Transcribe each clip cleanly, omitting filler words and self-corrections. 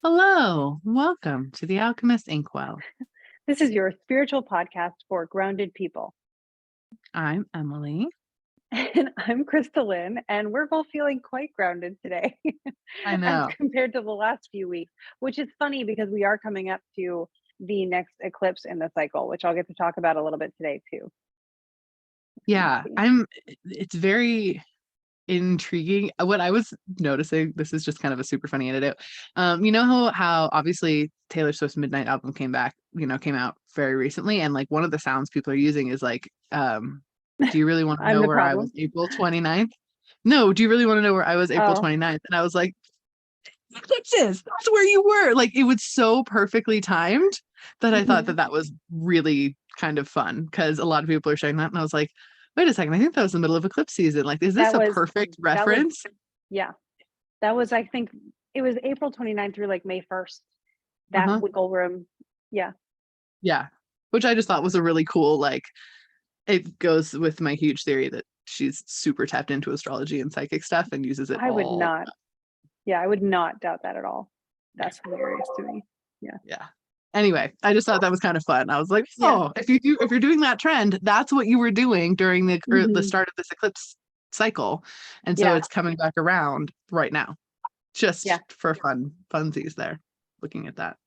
Hello, welcome to the Alchemist Inkwell. This is your spiritual podcast for grounded people. I'm Emily. And I'm KristaLyn, and we're both feeling quite grounded today I as know. compared to the last few weeks, which is funny because we are coming up to the next eclipse in the cycle, which I'll get to talk about a little bit today too. Let's Yeah, see. it's very intriguing. What I was noticing, this is just kind of a super funny anecdote. You know how obviously Taylor Swift's Midnight album came out very recently, and like one of the sounds people are using is like, do you really want to I'm know the where I was problem. April 29th? No, do you really want to know where I was April Oh, 29th? And I was like, eclipses, that's where you were. Like it was so perfectly timed that I thought mhm. that was really kind of fun because a lot of people are sharing that, and I was like, wait a second, I think that was the middle of eclipse season. Like, is this that a was, perfect that was, reference? yeah, that was, I think it was April 29th through like May 1st, that Uh-huh. wiggle room. Yeah. Yeah, which I just thought was a really cool, like, it goes with my huge theory that she's super tapped into astrology and psychic stuff and uses it I would all. not, yeah, I would not doubt that at all. That's hilarious to me. Yeah. Yeah. Anyway, I just thought that was kind of fun. I was like, Yeah. oh, if you're doing that trend, that's what you were doing during the Mhm. start of this eclipse cycle. And so Yeah. it's coming back around right now. Yeah. Just for funsies there, looking at that.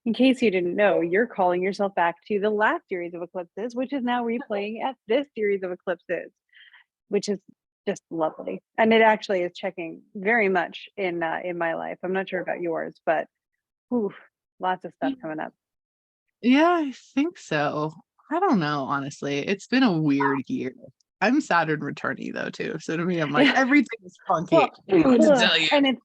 In case you didn't know, you're calling yourself back to the last series of eclipses, which is now replaying at this series of eclipses, which is just lovely. And it actually is checking very much in my life. I'm not sure about yours, but oof, lots of stuff coming up. Yeah, I think so. I don't know, honestly. It's been a weird year. I'm Saturn returny though too. So to me, I'm like, Yeah. everything is funky. Well, I don't know what to tell you. and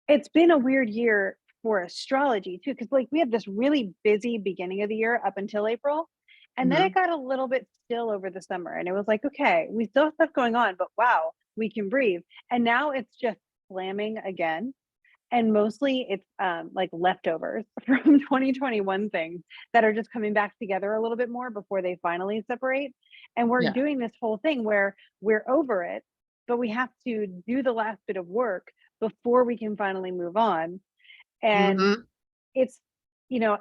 it's been a weird year for astrology too, because like we had this really busy beginning of the year up until April, and then Mhm. it got a little bit still over the summer, and it was like, okay, we still have stuff going on, but wow, we can breathe. And now it's just slamming again, and mostly it's like leftovers from 2021 things that are just coming back together a little bit more before they finally separate. And we're Yeah. doing this whole thing where we're over it, but we have to do the last bit of work before we can finally move on. And Hmm. it's,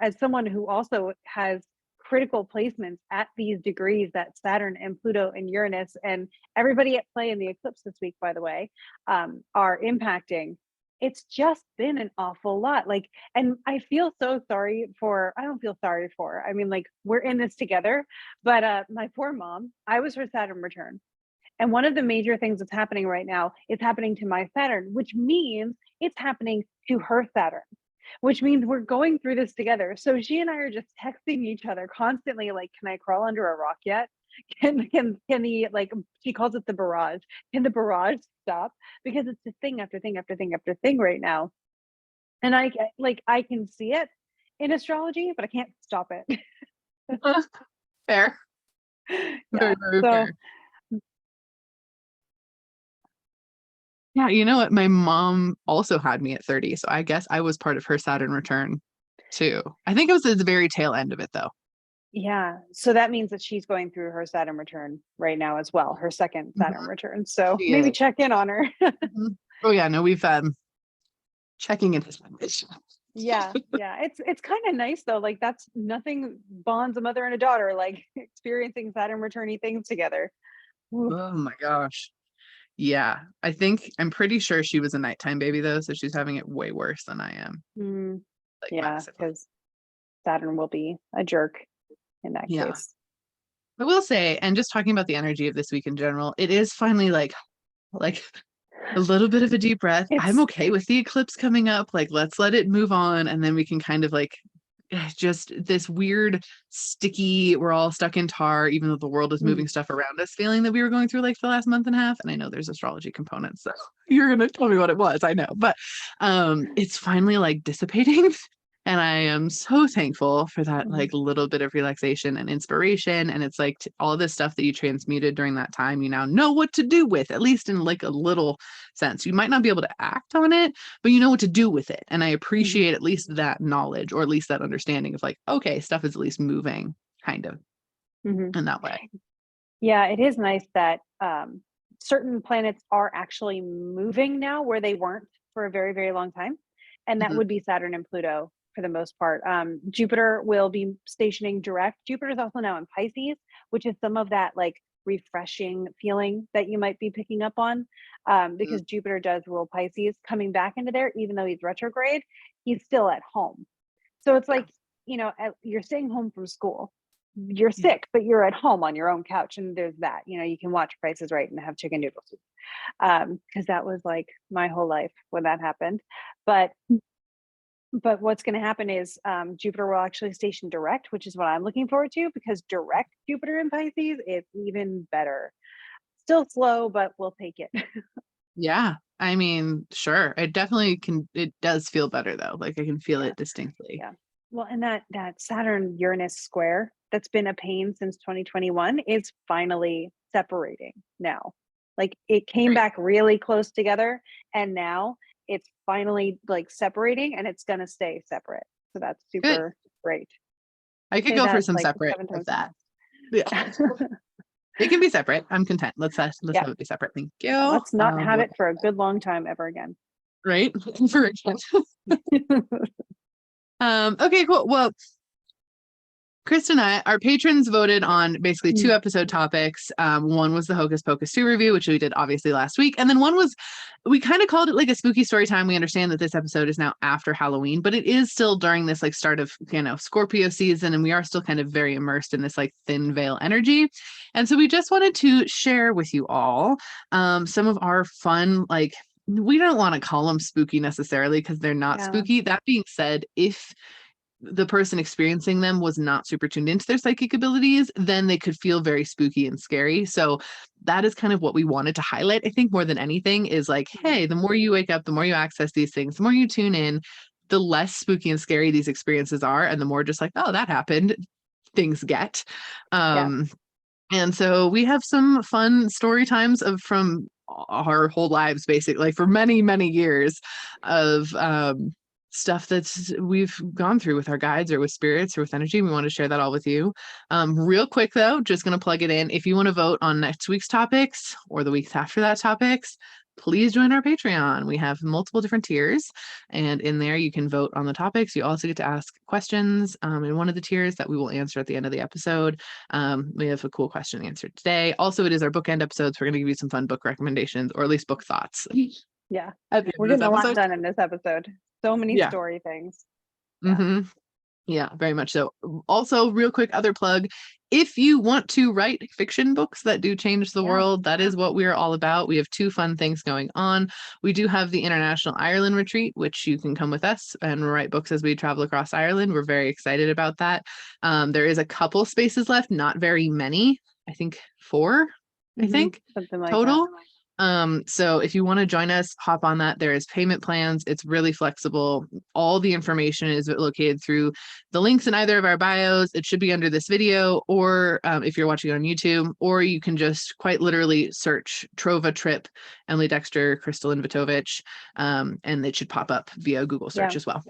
as someone who also has critical placements at these degrees that Saturn and Pluto and Uranus and everybody at play in the eclipse this week, by the way, are impacting. It's just been an awful lot. Like, and I feel so sorry for, I don't feel sorry for, I mean, like, we're in this together, but my poor mom, I was her Saturn return. And one of the major things that's happening right now is happening to my Saturn, which means it's happening to her Saturn, which means we're going through this together. So she and I are just texting each other constantly, like, can I crawl under a rock yet? Can the, like, she calls it the barrage. Can the barrage stop? Because it's just thing after thing after thing after thing right now. And I can see it in astrology, but I can't stop it. Fair. Very, Yeah. very So fair. Yeah, you know what? My mom also had me at 30, so I guess I was part of her Saturn return too. I think it was at the very tail end of it though. yeah, so that means that she's going through her Saturn return right now as well, her second Saturn Mhm. return. So She maybe is. check in on her. Mhm. Oh yeah, no, we've checking in his language. Yeah, yeah. It's kind of nice though. Like that's nothing bonds a mother and a daughter, like experiencing Saturn returny things together. Oof. Oh my gosh. Yeah, I'm pretty sure she was a nighttime baby though, so she's having it way worse than I am, Mm, like yeah, massively. because Saturn will be a jerk in that Yeah. case. I will say, and just talking about the energy of this week in general, it is finally like a little bit of a deep breath. I'm It's okay with the eclipse coming up. Like, let's let it move on, and then we can kind of like just this weird, sticky, we're all stuck in tar, even though the world is mm, moving stuff around us, feeling that we were going through like for the last month and a half. And I know there's astrology components, so you're gonna tell me what it was. I know, but it's finally like dissipating. And I am so thankful for that, mm, like little bit of relaxation and inspiration. And it's like all this stuff that you transmuted during that time, you now know what to do with, at least in like a little sense. You might not be able to act on it, but you know what to do with it. And I mhm, appreciate at least that knowledge, or at least that understanding of like, okay, stuff is at least moving kind of mhm. in that way. Yeah, it is nice that certain planets are actually moving now where they weren't for a very, very long time. And that would be Saturn and Pluto for the most part. Jupiter will be stationing direct. Jupiter is also now in Pisces, which is some of that like refreshing feeling that you might be picking up on, because Jupiter does rule Pisces. Coming back into there, even though he's retrograde, he's still at home. So it's like, you know, you're staying home from school. You're sick, but you're at home on your own couch. And there's that, you know, you can watch Price is Right and have chicken noodle soup. Because that was like my whole life when that happened. But what's going to happen is Jupiter will actually station direct, which is what I'm looking forward to, because direct Jupiter in Pisces is even better. Still slow, but we'll take it. Yeah. I mean, sure. It definitely can. It does feel better though. Like I can feel it distinctly. Yeah. Well, and that Saturn Uranus square that's been a pain since 2021 is finally separating now. Like it came back really close together, and now it's finally like separating, and it's going to stay separate. So that's super great. I could go for some separate of that. Yeah. It can be separate. I'm content. Let's have it be separate. Thank you. Let's not have it for a good long time ever again. Right? For again. Okay, cool. Well, Krista and I, our patrons voted on basically 2 episode topics. One was the Hocus Pocus 2 review, which we did obviously last week. And then one was, we kind of called it like a spooky story time. We understand that this episode is now after Halloween, but it is still during this like start of, you know, Scorpio season. And we are still kind of very immersed in this like thin veil energy. And so we just wanted to share with you all some of our fun, like, we don't want to call them spooky necessarily because they're not spooky. That being said, if the person experiencing them was not super tuned into their psychic abilities, then they could feel very spooky and scary. So that is kind of what we wanted to highlight, I think, more than anything, is like, hey, the more you wake up, the more you access these things, the more you tune in, the less spooky and scary these experiences are, and the more just like, oh, that happened, things get. And so we have some fun story times from our whole lives, basically, like for many, many years of stuff that's we've gone through with our guides or with spirits or with energy. We want to share that all with you. Real quick though, just going to plug it in. If you want to vote on next week's topics or the weeks after that topics, please join our Patreon. We have multiple different tiers, and in there you can vote on the topics. You also get to ask questions in one of the tiers that we will answer at the end of the episode. We have a cool question answered today. Also, it is our bookend episodes. We're going to give you some fun book recommendations, or at least book thoughts. Yeah, we're getting a lot done in this episode. So many story things. Yeah, very much so. Also, real quick, other plug. If you want to write fiction books that do change the world, that is what we're all about. We have 2 fun things going on. We do have the International Ireland Retreat, which you can come with us and write books as we travel across Ireland. We're very excited about that. There is a couple spaces left, not very many. I think 4, I think, something like total. That. So if you want to join us, hop on that. There is payment plans. It's really flexible. All the information is located through the links in either of our bios. It should be under this video, or if you're watching on YouTube, or you can just quite literally search Trova Trip, Emily Dexter, KristaLyn Vitovich, and it should pop up via Google search as well.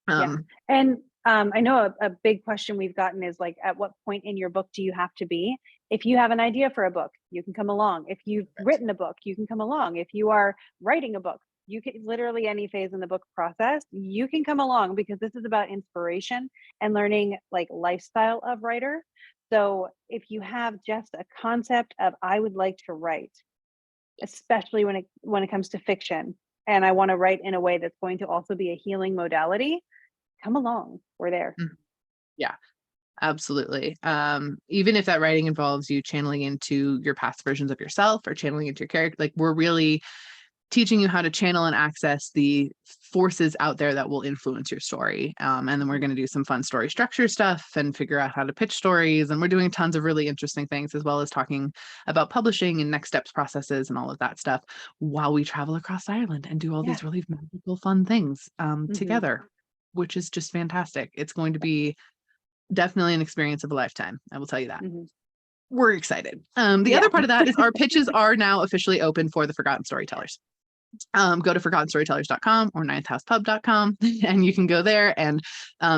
And I know a big question we've gotten is like, at what point in your book do you have to be? If you have an idea for a book, you can come along. If you've written a book, you can come along. If you are writing a book, you can literally any phase in the book process, you can come along, because this is about inspiration and learning like lifestyle of writer. So if you have just a concept of, I would like to write, especially when it comes to fiction, and I want to write in a way that's going to also be a healing modality, come along. We're there. Yeah, absolutely. Even if that writing involves you channeling into your past versions of yourself or channeling into your character, like we're really teaching you how to channel and access the forces out there that will influence your story. And then we're going to do some fun story structure stuff and figure out how to pitch stories. And we're doing tons of really interesting things, as well as talking about publishing and next steps processes and all of that stuff while we travel across Ireland and do all these really magical, fun things together, which is just fantastic. It's going to be definitely an experience of a lifetime. I will tell you that. We're excited. The other part of that is our pitches are now officially open for the Forgotten Storytellers. Go to forgottenstorytellers.com or ninthhousepub.com, and you can go there and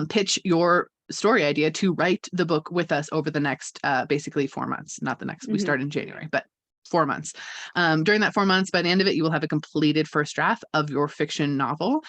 pitch your story idea to write the book with us over the next basically 4 months. Not the next, we start in January, but 4 months. During that 4 months, by the end of it, you will have a completed first draft of your fiction novel.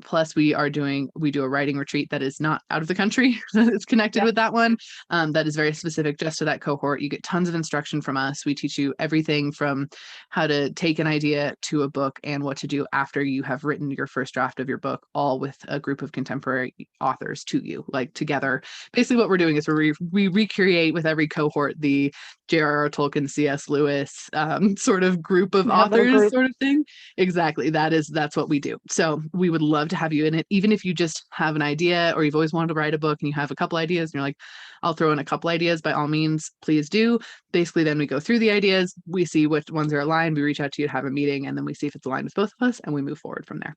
Plus we do a writing retreat that is not out of the country. It's connected with that one. That is very specific just to that cohort. You get tons of instruction from us. We teach you everything from how to take an idea to a book and what to do after you have written your first draft of your book, all with a group of contemporary authors to you, like together. Basically what we're doing is we recreate with every cohort the J.R.R. Tolkien, C.S. Lewis sort of group of authors sort of thing. Exactly. That's what we do. So we would love to have you in it, even if you just have an idea or you've always wanted to write a book and you have a couple ideas and you're like, I'll throw in a couple ideas, by all means, please do. Basically, then we go through the ideas, we see which ones are aligned, we reach out to you to have a meeting, and then we see if it's aligned with both of us and we move forward from there.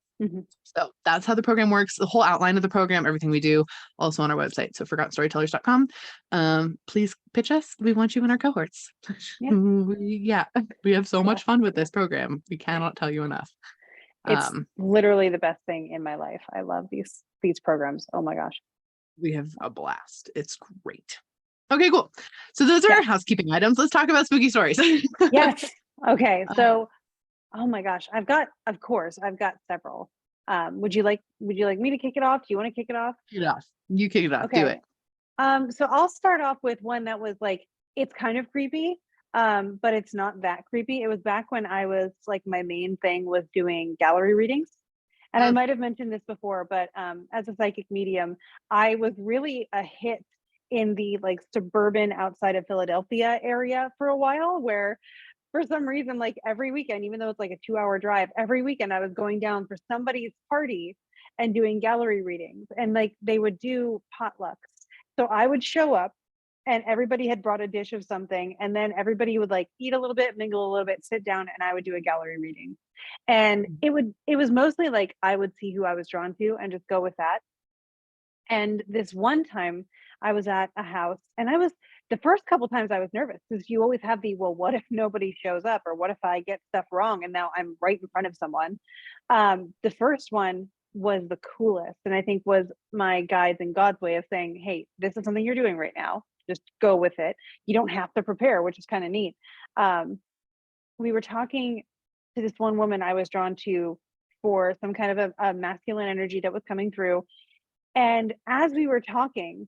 So that's how the program works. The whole outline of the program, everything we do, also on our website. So forgottenstorytellers.com. Please pitch us. We want you in our cohorts. We have so much fun with this program. We cannot tell you enough. It's literally the best thing in my life. I love these programs. Oh my gosh. We have a blast. It's great. Okay, cool. So those are our housekeeping items. Let's talk about spooky stories. Yes. Okay. So, oh my gosh, I've got several. Would you like me to kick it off? Do you want to kick it off? Kick it off. You kick it off. Okay. Do it. So I'll start off with one that was like, it's kind of creepy, but it's not that creepy. It was back when I was like, my main thing was doing gallery readings. And I might have mentioned this before, but as a psychic medium, I was really a hit in the like suburban outside of Philadelphia area for a while, where for some reason, like every weekend, even though it's like a 2-hour drive, every weekend I was going down for somebody's party and doing gallery readings, and like they would do potlucks. So I would show up and everybody had brought a dish of something, and then everybody would like eat a little bit, mingle a little bit, sit down, and I would do a gallery reading. And it was mostly like I would see who I was drawn to and just go with that. And this one time I was at a house, and the first couple times I was nervous, because you always have well, what if nobody shows up, or what if I get stuff wrong and now I'm right in front of someone. The first one was the coolest, and I think was my guides and God's way of saying, hey, this is something you're doing right now, just go with it. You don't have to prepare, which is kind of neat. We were talking to this one woman I was drawn to for some kind of a masculine energy that was coming through. And as we were talking,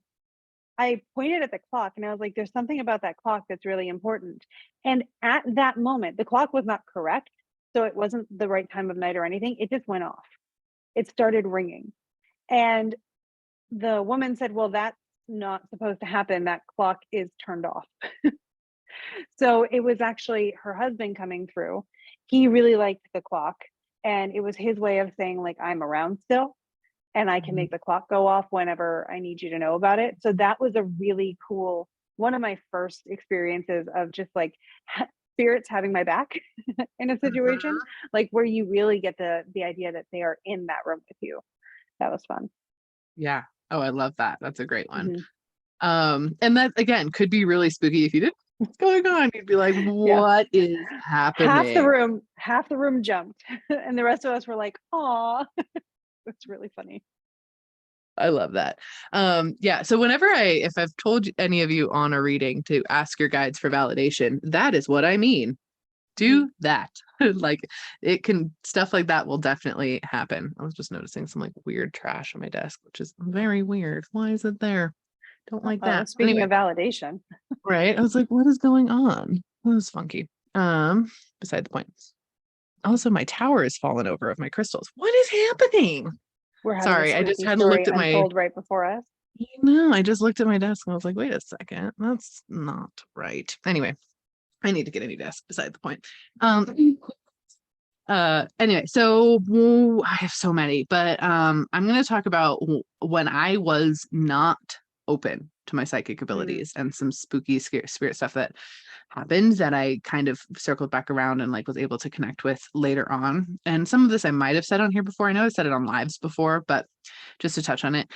I pointed at the clock and I was like, there's something about that clock that's really important. And at that moment, the clock was not correct, so it wasn't the right time of night or anything. It just went off. It started ringing. And the woman said, well, that's not supposed to happen. That clock is turned off. So it was actually her husband coming through. He really liked the clock, and it was his way of saying, like, I'm around still, and I can make the clock go off whenever I need you to know about it. So that was a really cool, one of my first experiences of just like spirits having my back in a situation, like where you really get the idea that they are in that room with you. That was fun. Yeah. Oh, I love that. That's a great one. And that again could be really spooky if you didn't know what's going on. You'd be like, what is happening? Half the room jumped, and the rest of us were like, aw. It's really funny. I love that. Yeah. So if I've told any of you on a reading to ask your guides for validation, that is what I mean. Do that. Like stuff like that will definitely happen. I was just noticing some like weird trash on my desk, which is very weird. Why is it there? Don't like that. Speaking of validation. Right. I was like, what is going on? That was funky. Beside the point. Also, my tower is fallen over of my crystals. What is happening? Sorry, I just had looked at my right before us. I just looked at my desk and I was like, wait a second, that's not right. Anyway, I need to get a new desk, beside the point. Anyway, so I have so many, but I'm going to talk about when I was not open to my psychic abilities and some spooky spirit stuff that happened that I kind of circled back around and like was able to connect with later on. And some of this I might have said on here before. I know I said it on lives before, but just to touch on it.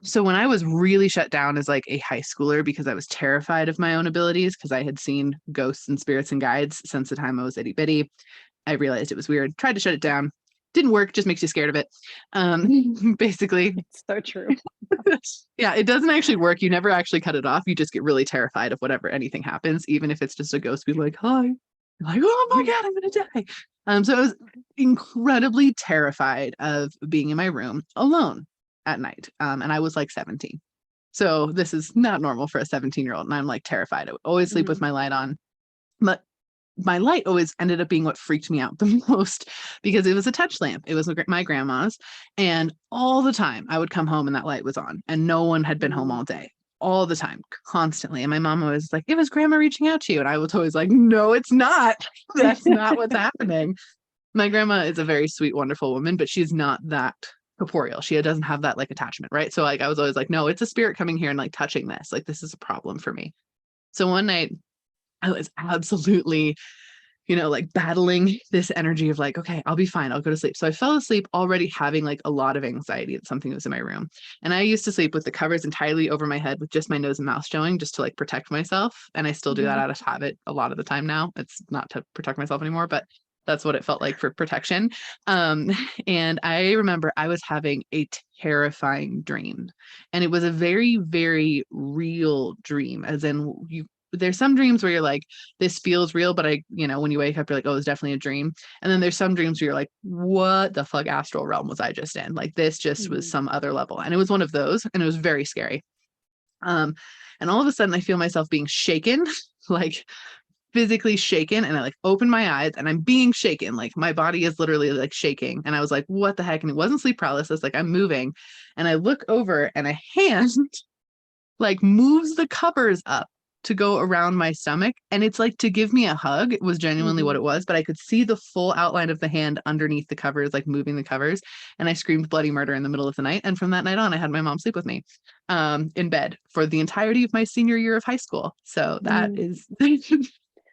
So when I was really shut down as like a high schooler because I was terrified of my own abilities, because I had seen ghosts and spirits and guides since the time I was itty bitty, I realized it was weird, tried to shut it down. Didn't work, just makes you scared of it. Basically. It's so true. Yeah, it doesn't actually work. You never actually cut it off. You just get really terrified of whatever anything happens, even if it's just a ghost being like, hi. You're like, oh my God, I'm gonna die. So I was incredibly terrified of being in my room alone at night. And I was like 17. So this is not normal for a 17-year-old. And I'm like terrified. I would always sleep with my light on. But my light always ended up being what freaked me out the most because it was a touch lamp. It was my grandma's. And all the time I would come home and that light was on and no one had been home all day. All the time, constantly. And my mom was like, it was grandma reaching out to you. And I was always like, no, it's not. That's not what's happening. My grandma is a very sweet, wonderful woman, but she's not that corporeal. She doesn't have that like attachment, right? So like I was always like, no, it's a spirit coming here and like touching this. Like this is a problem for me. So one night I was absolutely, like battling this energy of like, okay, I'll be fine. I'll go to sleep. So I fell asleep already having like a lot of anxiety that something was in my room. And I used to sleep with the covers entirely over my head with just my nose and mouth showing just to like protect myself. And I still do that out of habit a lot of the time now. It's not to protect myself anymore, but that's what it felt like for protection. And I remember I was having a terrifying dream. And it was a very, very real dream, as in there's some dreams where you're like, this feels real, but when you wake up, you're like, oh, it's definitely a dream. And then there's some dreams where you're like, what the fuck astral realm was I just in? Like this just was some other level. And it was one of those, and it was very scary. And all of a sudden I feel myself being shaken, like physically shaken. And I like open my eyes and I'm being shaken. Like my body is literally like shaking. And I was like, what the heck? And it wasn't sleep paralysis. Like I'm moving and I look over and a hand like moves the covers up to go around my stomach. And it's like to give me a hug. It was genuinely what it was, but I could see the full outline of the hand underneath the covers, like moving the covers. And I screamed bloody murder in the middle of the night. And from that night on, I had my mom sleep with me in bed for the entirety of my senior year of high school. So that is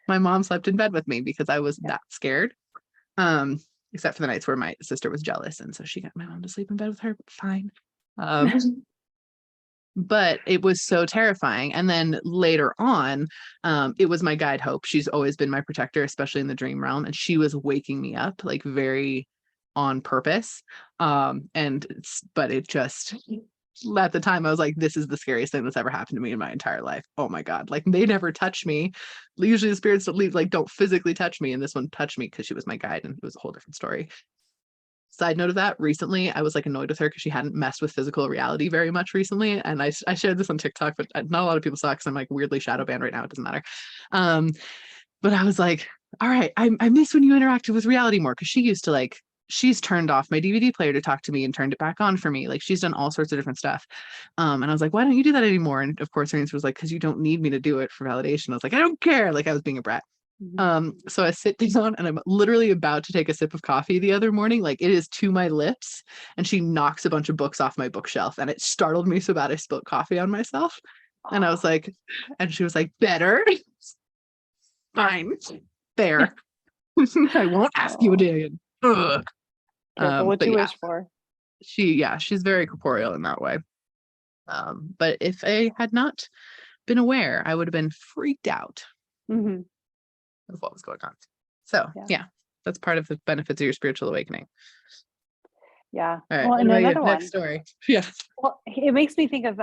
my mom slept in bed with me because I was that scared. Except for the nights where my sister was jealous. And so she got my mom to sleep in bed with her, but fine. But it was so terrifying. And then later on, it was my guide Hope. She's always been my protector, especially in the dream realm. And she was waking me up like very on purpose. But it just, at the time I was like, this is the scariest thing that's ever happened to me in my entire life. Oh my God. Like they never touch me. Usually the spirits don't physically touch me. And this one touched me because she was my guide and it was a whole different story. Side note of that, recently I was like annoyed with her because she hadn't messed with physical reality very much recently. And I shared this on TikTok, but not a lot of people saw it because I'm like weirdly shadow banned right now. It doesn't matter. But I was like, all right, I miss when you interacted with reality more, because she used to she's turned off my DVD player to talk to me and turned it back on for me. Like she's done all sorts of different stuff. And I was like, why don't you do that anymore? And of course her answer was like, because you don't need me to do it for validation. I was like, I don't care. Like I was being a brat. So I sit down and I'm literally about to take a sip of coffee the other morning, like it is to my lips, and she knocks a bunch of books off my bookshelf, and it startled me so bad I spilled coffee on myself. And I was like, and she was like, better. Fine, there. I won't ask you again. Careful what you wish for. She's very corporeal in that way. But if I had not been aware, I would have been freaked out of what was going on. So yeah, that's part of the benefits of your spiritual awakening. Yeah. All right. Well, and another one. Next story. Yeah. Well, it makes me think of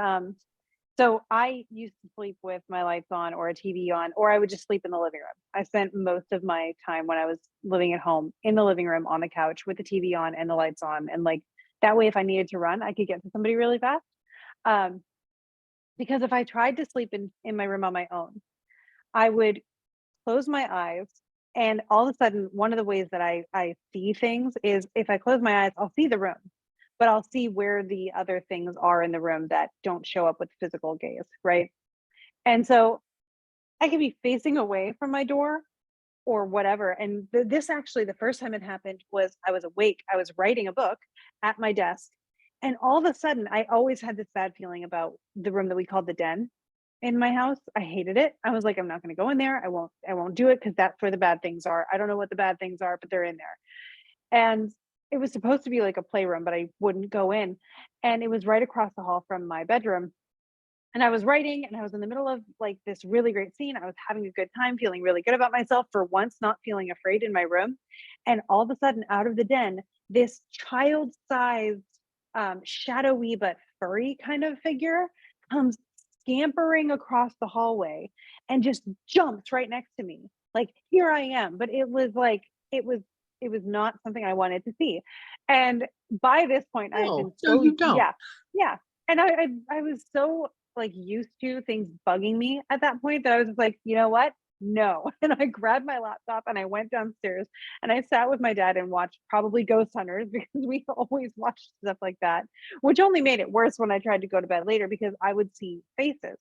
so I used to sleep with my lights on or a TV on, or I would just sleep in the living room. I spent most of my time when I was living at home in the living room on the couch with the TV on and the lights on, and like that way if I needed to run, I could get to somebody really fast. Because if I tried to sleep in my room on my own, I would close my eyes, and all of a sudden one of the ways that I see things is if I close my eyes, I'll see the room, but I'll see where the other things are in the room that don't show up with physical gaze, right? And so I could be facing away from my door or whatever. And this actually, the first time it happened was I was awake, I was writing a book at my desk, and all of a sudden I always had this bad feeling about the room that we called the den in my house. I hated it. I was like, I'm not going to go in there. I won't do it because that's where the bad things are. I don't know what the bad things are, but they're in there. And it was supposed to be like a playroom, but I wouldn't go in. And it was right across the hall from my bedroom. And I was writing and I was in the middle of like this really great scene. I was having a good time, feeling really good about myself for once, not feeling afraid in my room. And all of a sudden out of the den, this child-sized, shadowy but furry kind of figure comes scampering across the hallway and just jumps right next to me. Like, here I am. But it was like, it was not something I wanted to see. And by this point, I had No, been no, so, you don't. yeah, yeah. And I was so like used to things bugging me at that point that I was just like, you know what? No. And I grabbed my laptop and I went downstairs and I sat with my dad and watched probably Ghost Hunters because we always watched stuff like that, which only made it worse when I tried to go to bed later because I would see faces.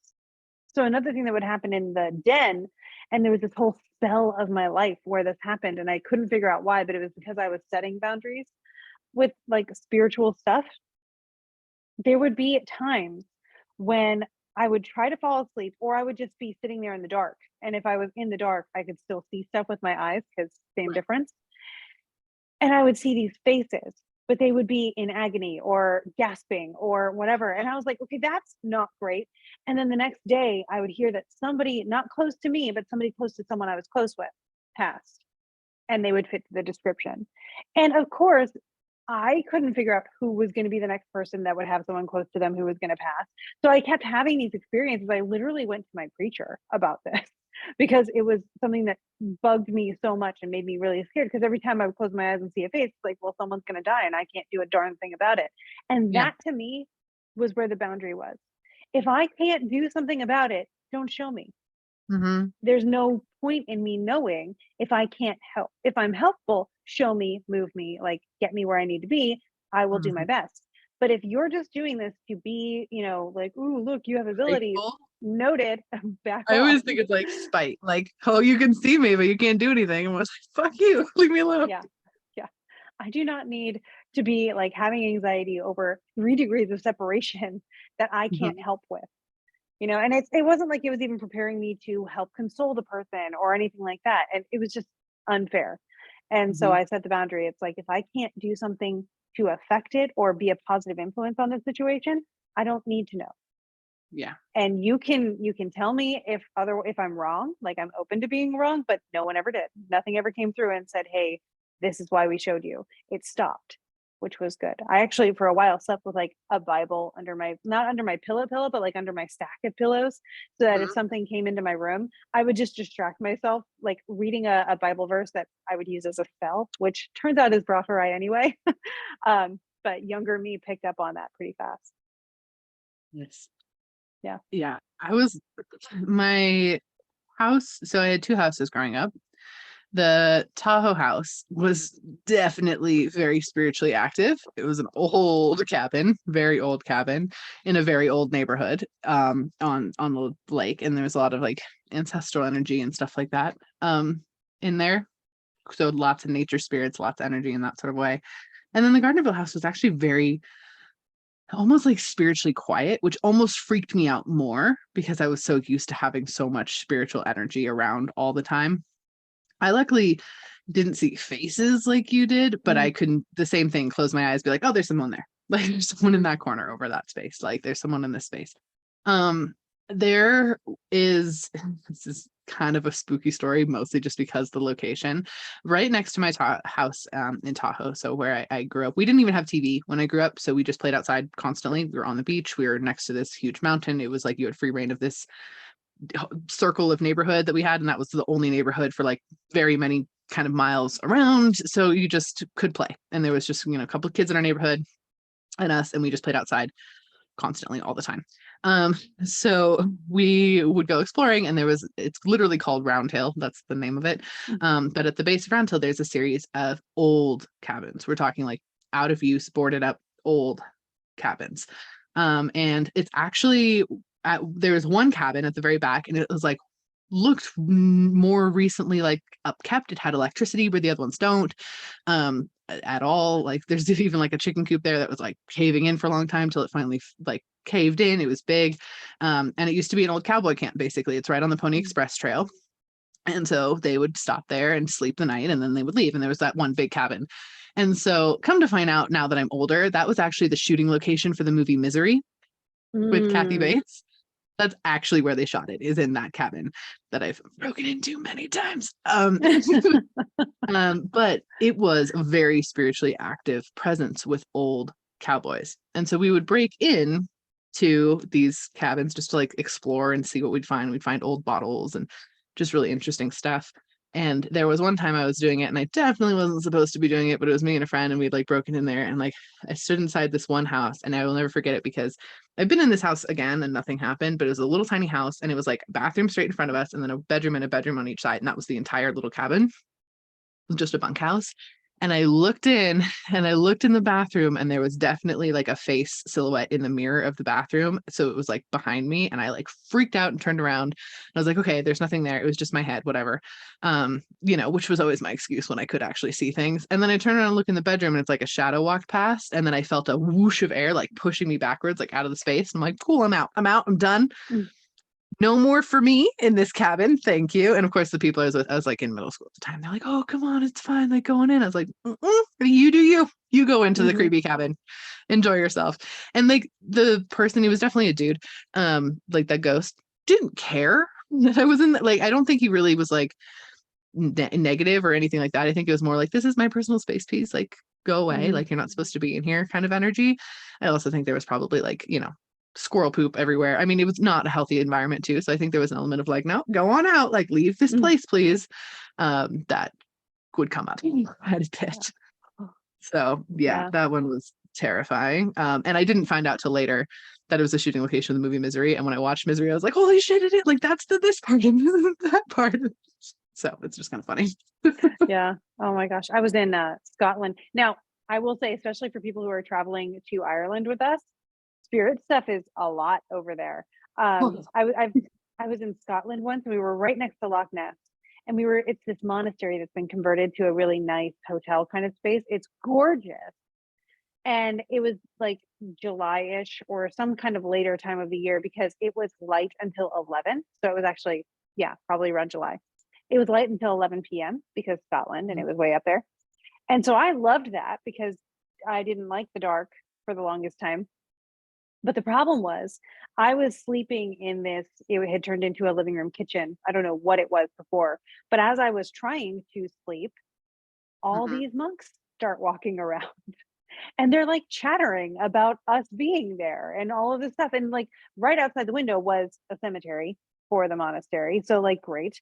So another thing that would happen in the den, and there was this whole spell of my life where this happened, and I couldn't figure out why, but it was because I was setting boundaries with like spiritual stuff. There would be times when I would try to fall asleep or I would just be sitting there in the dark. And if I was in the dark, I could still see stuff with my eyes because same Right. difference. And I would see these faces, but they would be in agony or gasping or whatever. And I was like, okay, that's not great. And then the next day, I would hear that somebody not close to me, but somebody close to someone I was close with passed, and they would fit the description. And of course, I couldn't figure out who was going to be the next person that would have someone close to them who was going to pass. So I kept having these experiences. I literally went to my preacher about this because it was something that bugged me so much and made me really scared. Because every time I would close my eyes and see a face, it's like, well, someone's going to die and I can't do a darn thing about it. And Yeah. that to me was where the boundary was. If I can't do something about it, don't show me. Mm-hmm. There's no point in me knowing if I can't help. If I'm helpful, show me, move me, like get me where I need to be. I will do Mm-hmm. my best. But if you're just doing this to be, like, ooh, look, you have abilities, Grateful. noted, back I off. always think it's like spite, like, oh, you can see me, but you can't do anything. And I was like, fuck you, leave me alone. Yeah. Yeah. I do not need to be like having anxiety over 3 degrees of separation that I can't Mm-hmm. help with. And it wasn't like it was even preparing me to help console the person or anything like that. And it was just unfair. And so Mm-hmm. I set the boundary. It's like if I can't do something to affect it or be a positive influence on the situation, I don't need to know. Yeah. And you can tell me if I'm wrong, like I'm open to being wrong, but no one ever did. Nothing ever came through and said, "Hey, this is why we showed you." It stopped, which was good. I actually for a while slept with like a Bible under my not under my pillow, but like under my stack of pillows so that if Mm-hmm. something came into my room, I would just distract myself like reading a Bible verse that I would use as a spell, which turns out is brought for I anyway. But younger me picked up on that pretty fast. Yes. Yeah. Yeah. My house. So I had two houses growing up. The Tahoe house was definitely very spiritually active. It was an old cabin, very old cabin in a very old neighborhood on the lake, and there was a lot of like ancestral energy and stuff like that in there. So lots of nature spirits, lots of energy in that sort of way. And then the Gardnerville house was actually very almost like spiritually quiet, which almost freaked me out more because I was so used to having so much spiritual energy around all the time. I luckily didn't see faces like you did, but I Mm, couldn't the same thing, close my eyes, be like, oh, there's someone there. Like there's someone in mm, that corner over that space. Like there's someone in this space. There is this is kind of a spooky story, mostly just because the location right next to my house in Tahoe. So where I grew up, we didn't even have TV when I grew up. So we just played outside constantly. We were on the beach. We were next to this huge mountain. It was like you had free reign of this circle of neighborhood that we had, and that was the only neighborhood for like very many kind of miles around, so you just could play, and there was just a couple of kids in our neighborhood and us, and we just played outside constantly all the time. So we would go exploring, and it's literally called Round Hill, that's the name of it. mm, But at the base of Round Hill there's a series of old cabins. We're talking like out of use, boarded up old cabins. And it's actually there was one cabin at the very back, and it was like looked more recently like upkept. It had electricity where the other ones don't at all. Like there's even like a chicken coop there that was like caving in for a long time till it finally like caved in. It was big. And it used to be an old cowboy camp. Basically, it's right on the Pony mm, Express Trail. And so they would stop there and sleep the night, and then they would leave. And there was that one big cabin. And so come to find out now that I'm older, that was actually the shooting location for the movie Misery with Kathy mm. Bates. That's actually where they shot it, is in that cabin that I've broken into many times. But it was a very spiritually active presence with old cowboys. And so we would break in to these cabins just to like explore and see what we'd find. We'd find old bottles and just really interesting stuff. And there was one time I was doing it, and I definitely wasn't supposed to be doing it, but it was me and a friend, and we'd like broken in there, and like I stood inside this one house, and I will never forget it because I've been in this house again and nothing happened, but it was a little tiny house, and it was like a bathroom straight in front of us, and then a bedroom and a bedroom on each side, and that was the entire little cabin, just a bunkhouse. And I looked in and I looked in the bathroom, and there was definitely like a face silhouette in the mirror of the bathroom. So it was like behind me, and I like freaked out and turned around. And I was like, okay, there's nothing there. It was just my head, whatever. Which was always my excuse when I could actually see things. And then I turned around and look in the bedroom, and it's like a shadow walked past. And then I felt a whoosh of air like pushing me backwards, like out of the space. And I'm like, cool, I'm out. I'm done. Mm. No more for me in this cabin. Thank you. And of course, the people I was with, I was like in middle school at the time. They're like, oh, come on, it's fine. Like going in. I was like, you do you. You go into the creepy cabin. Enjoy yourself. And like the person, he was definitely a dude, like that ghost, didn't care that I was in like, I don't think he really was like negative or anything like that. I think it was more like, this is my personal space piece. Like, go away. Like, you're not supposed to be in here kind of energy. I also think there was probably like, squirrel poop everywhere. I mean, it was not a healthy environment too. So I think there was an element of like, no, go on out, like leave this place, please. That would come up quite a bit. So yeah, that one was terrifying. And I didn't find out till later that it was a shooting location of the movie Misery. And when I watched Misery, I was like, holy shit, it is like that's this part and this isn't that part. So it's just kind of funny. Yeah. Oh my gosh. I was in Scotland. Now, I will say, especially for people who are traveling to Ireland with us, spirit stuff is a lot over there. I was in Scotland once, and we were right next to Loch Ness, and it's this monastery that's been converted to a really nice hotel kind of space. It's gorgeous. And it was like July-ish or some kind of later time of the year, because it was light until 11. So it was actually, yeah, probably around July. It was light until 11 p.m. because Scotland, and it was way up there. And so I loved that because I didn't like the dark for the longest time. But the problem was I was sleeping in this, it had turned into a living room kitchen. I don't know what it was before, but as I was trying to sleep, all these monks start walking around, and they're like chattering about us being there and all of this stuff. And like right outside the window was a cemetery for the monastery. So like great.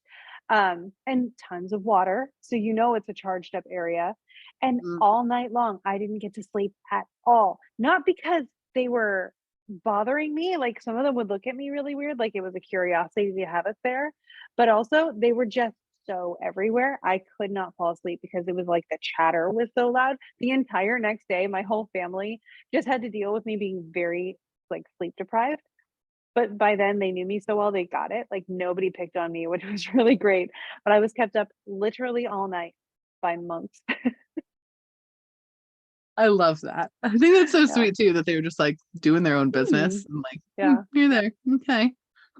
And tons of water. So it's a charged up area. And all night long, I didn't get to sleep at all. Not because they were bothering me, like some of them would look at me really weird, like it was a curiosity to have us there, but also they were just so everywhere. I could not fall asleep because it was like the chatter was so loud. The entire next day, my whole family just had to deal with me being very like sleep deprived. But by then they knew me so well, they got it. Like nobody picked on me, which was really great. But I was kept up literally all night by monks. I love that. I think that's so Yeah. sweet too, that they were just like doing their own business and like, Yeah. You're there. Okay.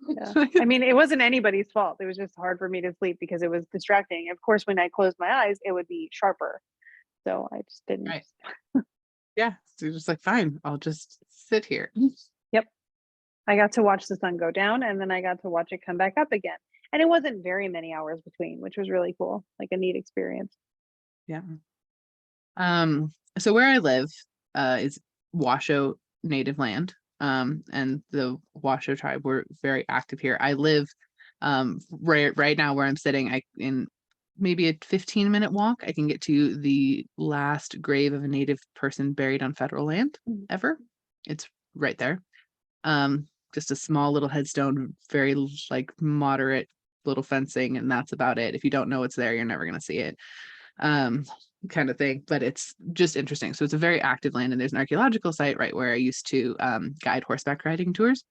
Yeah. I mean, it wasn't anybody's fault. It was just hard for me to sleep because it was distracting. Of course, when I closed my eyes, it would be sharper. So I just didn't. Right. Yeah. So you're just like, fine, I'll just sit here. Yep. I got to watch the sun go down, and then I got to watch it come back up again. And it wasn't very many hours between, which was really cool, like a neat experience. Yeah. So where I live is Washoe native land. And the Washoe tribe were very active here. I live right now where I'm sitting, in maybe a 15-minute walk, I can get to the last grave of a native person buried on federal land ever. It's right there. Just a small little headstone, very like moderate little fencing, and that's about it. If you don't know what's there, you're never going to see it. Kind of thing, but it's just interesting. So it's a very active land, and there's an archaeological site right where I used to guide horseback riding tours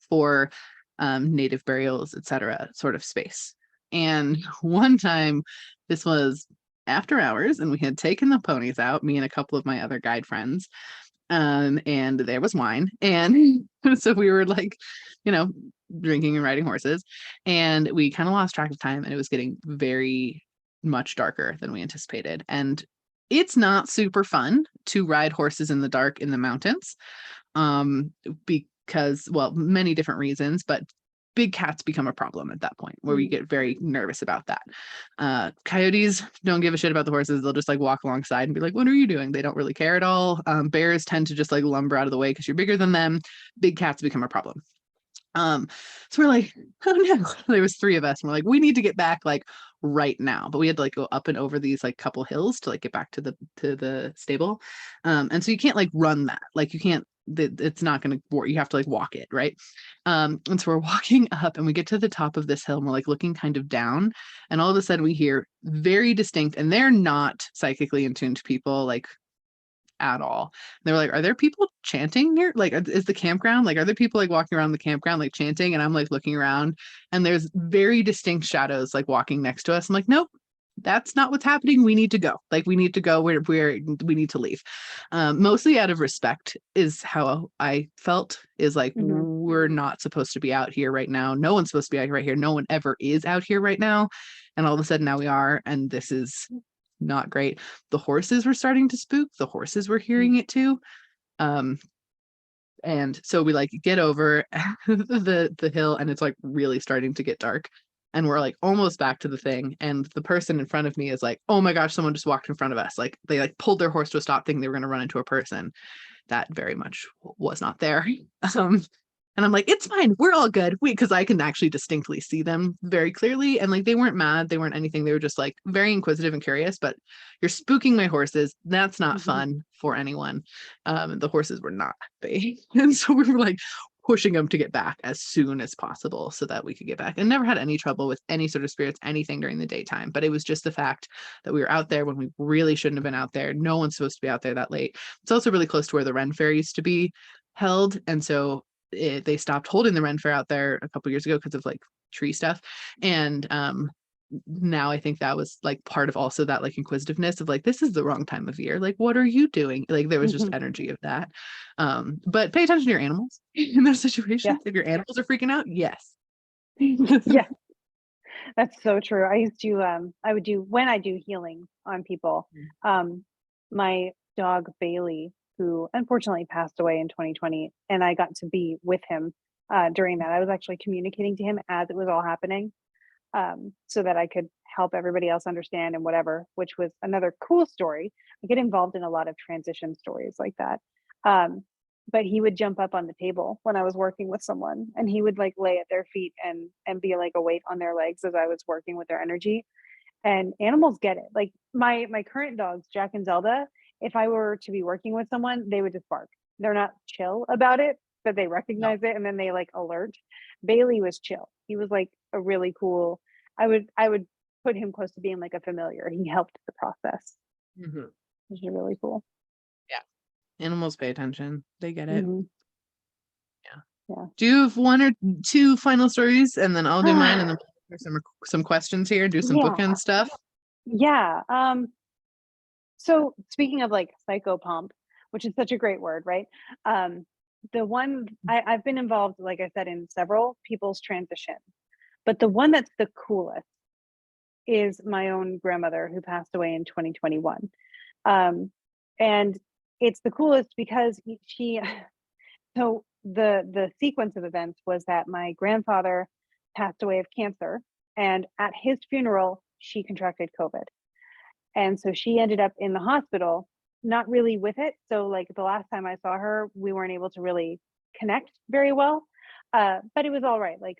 for native burials, etc. sort of space. And one time, this was after hours, and we had taken the ponies out, me and a couple of my other guide friends, and there was wine, and so we were like, drinking and riding horses, and we kind of lost track of time, and it was getting very much darker than we anticipated. And it's not super fun to ride horses in the dark in the mountains, because because, well, many different reasons, but big cats become a problem at that point where we get very nervous about that. Coyotes don't give a shit about the horses. They'll just like walk alongside and be like, what are you doing? They don't really care at all. Bears tend to just like lumber out of the way because you're bigger than them. Big cats become a problem. So we're like, oh no, there was 3 of us and we're like, we need to get back like right now, but we had to like go up and over these like couple hills to like get back to the stable. And so you can't like run that, like you can't, it's not going to work. You have to like walk it, right? And so we're walking up and we get to the top of this hill and we're like looking kind of down, and all of a sudden we hear very distinct, and they're not psychically in tune to people like at all. They were like, are there people chanting here? Like, is the campground, like, are there people like walking around the campground, like chanting? And I'm like looking around and there's very distinct shadows like walking next to us. I'm like, nope, that's not what's happening. We need to go. Like, we need to go where we need to leave. Mostly out of respect is how I felt, is like, we're not supposed to be out here right now. No one's supposed to be out here right here. No one ever is out here right now. And all of a sudden now we are, and this is not great. The horses were starting to spook. The horses were hearing it too. And so we like get over the hill, and it's like really starting to get dark. And we're like almost back to the thing. And the person in front of me is like, oh my gosh, someone just walked in front of us. Like they like pulled their horse to a stop thinking they were going to run into a person. That very much was not there. And I'm like, it's fine. We're all good. Because I can actually distinctly see them very clearly. And like, they weren't mad. They weren't anything. They were just like very inquisitive and curious, but you're spooking my horses. That's not fun for anyone. The horses were not happy. And so we were like pushing them to get back as soon as possible so that we could get back, and never had any trouble with any sort of spirits, anything during the daytime. But it was just the fact that we were out there when we really shouldn't have been out there. No one's supposed to be out there that late. It's also really close to where the Ren Fair used to be held. And so they stopped holding the Ren Fair out there a couple years ago because of like tree stuff. And now I think that was like part of also that like inquisitiveness of like, this is the wrong time of year. Like, what are you doing? Like there was just energy of that. But pay attention to your animals in those situations. If your animals are freaking out, yes. Yeah, that's so true. I used to I would do, when I do healing on people, my dog Bailey, who unfortunately passed away in 2020, and I got to be with him during that. I was actually communicating to him as it was all happening, so that I could help everybody else understand and whatever, which was another cool story. I get involved in a lot of transition stories like that. But he would jump up on the table when I was working with someone, and he would like lay at their feet and be like a weight on their legs as I was working with their energy. And animals get it. Like my current dogs, Jack and Zelda, if I were to be working with someone, they would just bark. They're not chill about it, but they recognize it and then they like alert. Bailey was chill. He was like a really cool, I would put him close to being like a familiar. He helped the process, which is really cool. Yeah. Animals pay attention. They get it. Yeah. Yeah. Do you have 1 or 2 final stories, and then I'll do mine, and then we'll answer some questions here, do some bookend stuff? Yeah. So speaking of like psychopomp, which is such a great word, right? The one I've been involved, like I said, in several people's transition, but the one that's the coolest is my own grandmother who passed away in 2021. And it's the coolest because she so the sequence of events was that my grandfather passed away of cancer, and at his funeral she contracted COVID. And so she ended up in the hospital, not really with it. So like the last time I saw her, we weren't able to really connect very well. But it was all right. Like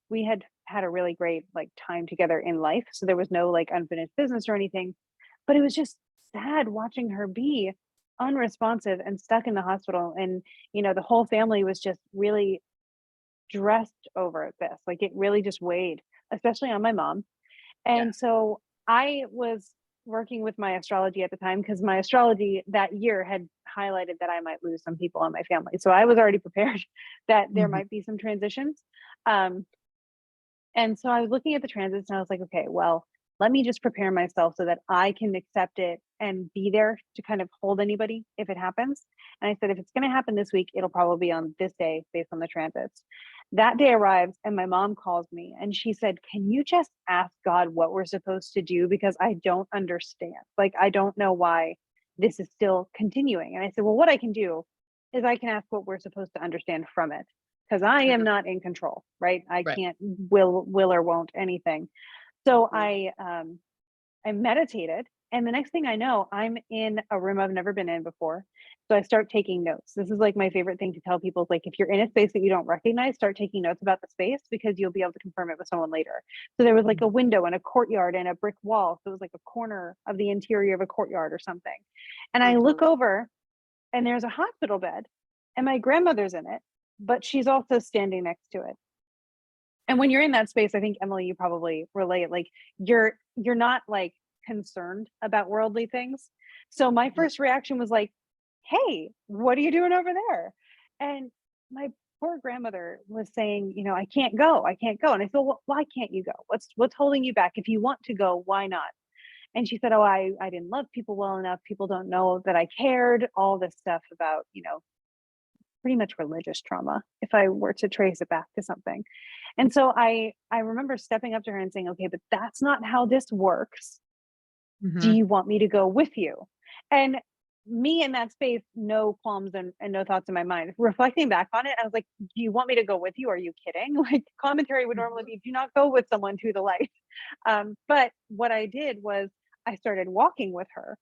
we had had a really great like time together in life. So there was no like unfinished business or anything. But it was just sad watching her be unresponsive and stuck in the hospital. And, you know, the whole family was just really dressed over this. Like it really just weighed, especially on my mom. And so I was working with my astrology at the time because my astrology that year had highlighted that I might lose some people in my family. So I was already prepared that there might be some transitions. And so I was looking at the transits and I was like, okay, well, let me just prepare myself so that I can accept it and be there to kind of hold anybody if it happens. And I said, if it's going to happen this week, it'll probably be on this day based on the transits. That day arrives and my mom calls me and she said, can you just ask God what we're supposed to do? Because I don't understand. Like, I don't know why this is still continuing. And I said, well, what I can do is I can ask what we're supposed to understand from it, because I am Mhm. not in control, right? I Right. can't will or won't anything. So Mhm. I meditated, and the next thing I know, I'm in a room I've never been in before. So I start taking notes. This is like my favorite thing to tell people is like, if you're in a space that you don't recognize, start taking notes about the space because you'll be able to confirm it with someone later. So there was like a window and a courtyard and a brick wall. So it was like a corner of the interior of a courtyard or something. And I look Mhm. over and there's a hospital bed and my grandmother's in it, but she's also standing next to it. And when you're in that space, I think Emily, you probably relate, like you're not like concerned about worldly things. So my Mhm. first reaction was like, "Hey, what are you doing over there?" And my poor grandmother was saying, "I can't go. I can't go." And I said, well, "Why can't you go? What's holding you back? If you want to go, why not?" And she said, "Oh, I didn't love people well enough. People don't know that I cared." All this stuff about, pretty much religious trauma, if I were to trace it back to something. And so I remember stepping up to her and saying, "Okay, but that's not how this works. Do Mhm. you want me to go with you?" And me in that space, no qualms and no thoughts in my mind. Reflecting back on it, I was like, "Do you want me to go with you? Are you kidding?" Like commentary would normally Mhm. be, "Do not go with someone to the light." But what I did was I started walking with her.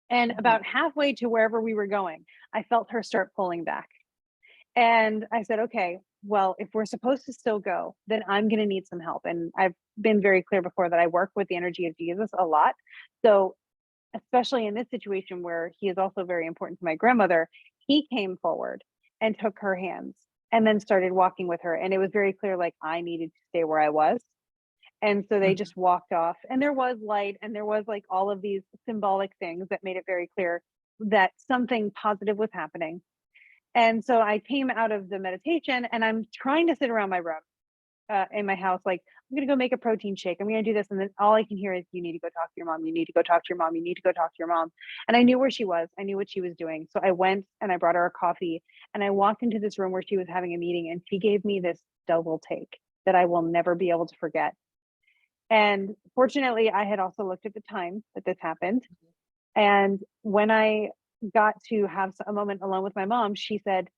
And Mhm. about halfway to wherever we were going, I felt her start pulling back. And I said, "Okay, well, if we're supposed to still go, then I'm going to need some help." And I've been very clear before that I work with the energy of Jesus a lot. So, especially in this situation where he is also very important to my grandmother, he came forward and took her hands and then started walking with her. And it was very clear, like, I needed to stay where I was. And so they Mhm. just walked off, and there was light, and there was like all of these symbolic things that made it very clear that something positive was happening. And so I came out of the meditation and I'm trying to sit around my room in my house, like, I'm going to go make a protein shake. I'm going to do this. And then all I can hear is, "You need to go talk to your mom. You need to go talk to your mom. You need to go talk to your mom." And I knew where she was. I knew what she was doing. So I went and I brought her a coffee and I walked into this room where she was having a meeting and she gave me this double take that I will never be able to forget. And fortunately, I had also looked at the time that this happened. And when I got to have a moment alone with my mom, she said,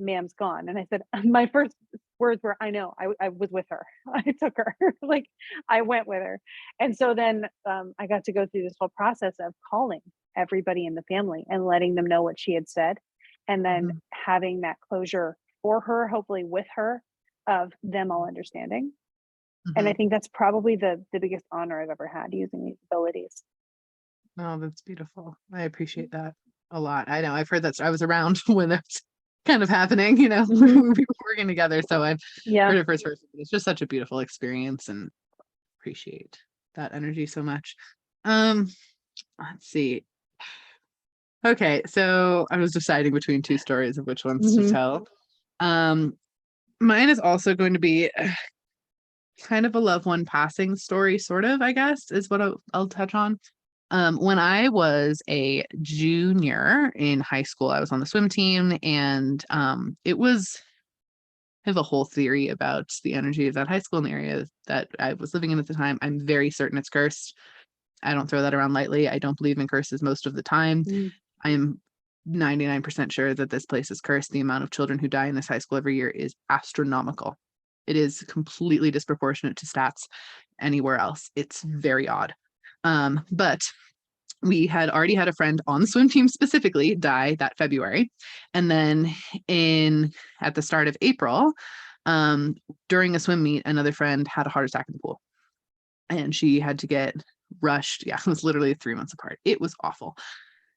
"Ma'am's gone." And I said, my first words were, "I know, I was with her." I took her, like, I went with her. And so then I got to go through this whole process of calling everybody in the family and letting them know what she had said. And then Mhm. having that closure for her, hopefully with her, of them all understanding. And I Mhm. think that's probably the biggest honor I've ever had using these abilities. Oh, that's beautiful. I appreciate that a lot. I know I've heard that. I was around when that's kind of happening, when Hmm. we were working together. So I've Yeah. heard it first person. It's just such a beautiful experience and appreciate that energy so much. Um, let's see. Okay, so I was deciding between two stories of which ones to Hmm. tell. Um, Mine is also going to be kind of a loved one passing story, sort of, I guess, is what I'll touch on. When I was a junior in high school, I was on the swim team, and it was I have a whole theory about the energy of that high school in the area that I was living in at the time. I'm very certain it's cursed. I don't throw that around lightly. I don't believe in curses most of the time. Mm. I am 99% sure that this place is cursed. The amount of children who die in this high school every year is astronomical. It is completely disproportionate to stats anywhere else. It's very odd. But we had already had a friend on the swim team specifically die that February. And then in at the start of April, um, during a swim meet, another friend had a heart attack in the pool and she had to get rushed. Yeah, it was literally 3 months apart. It was awful,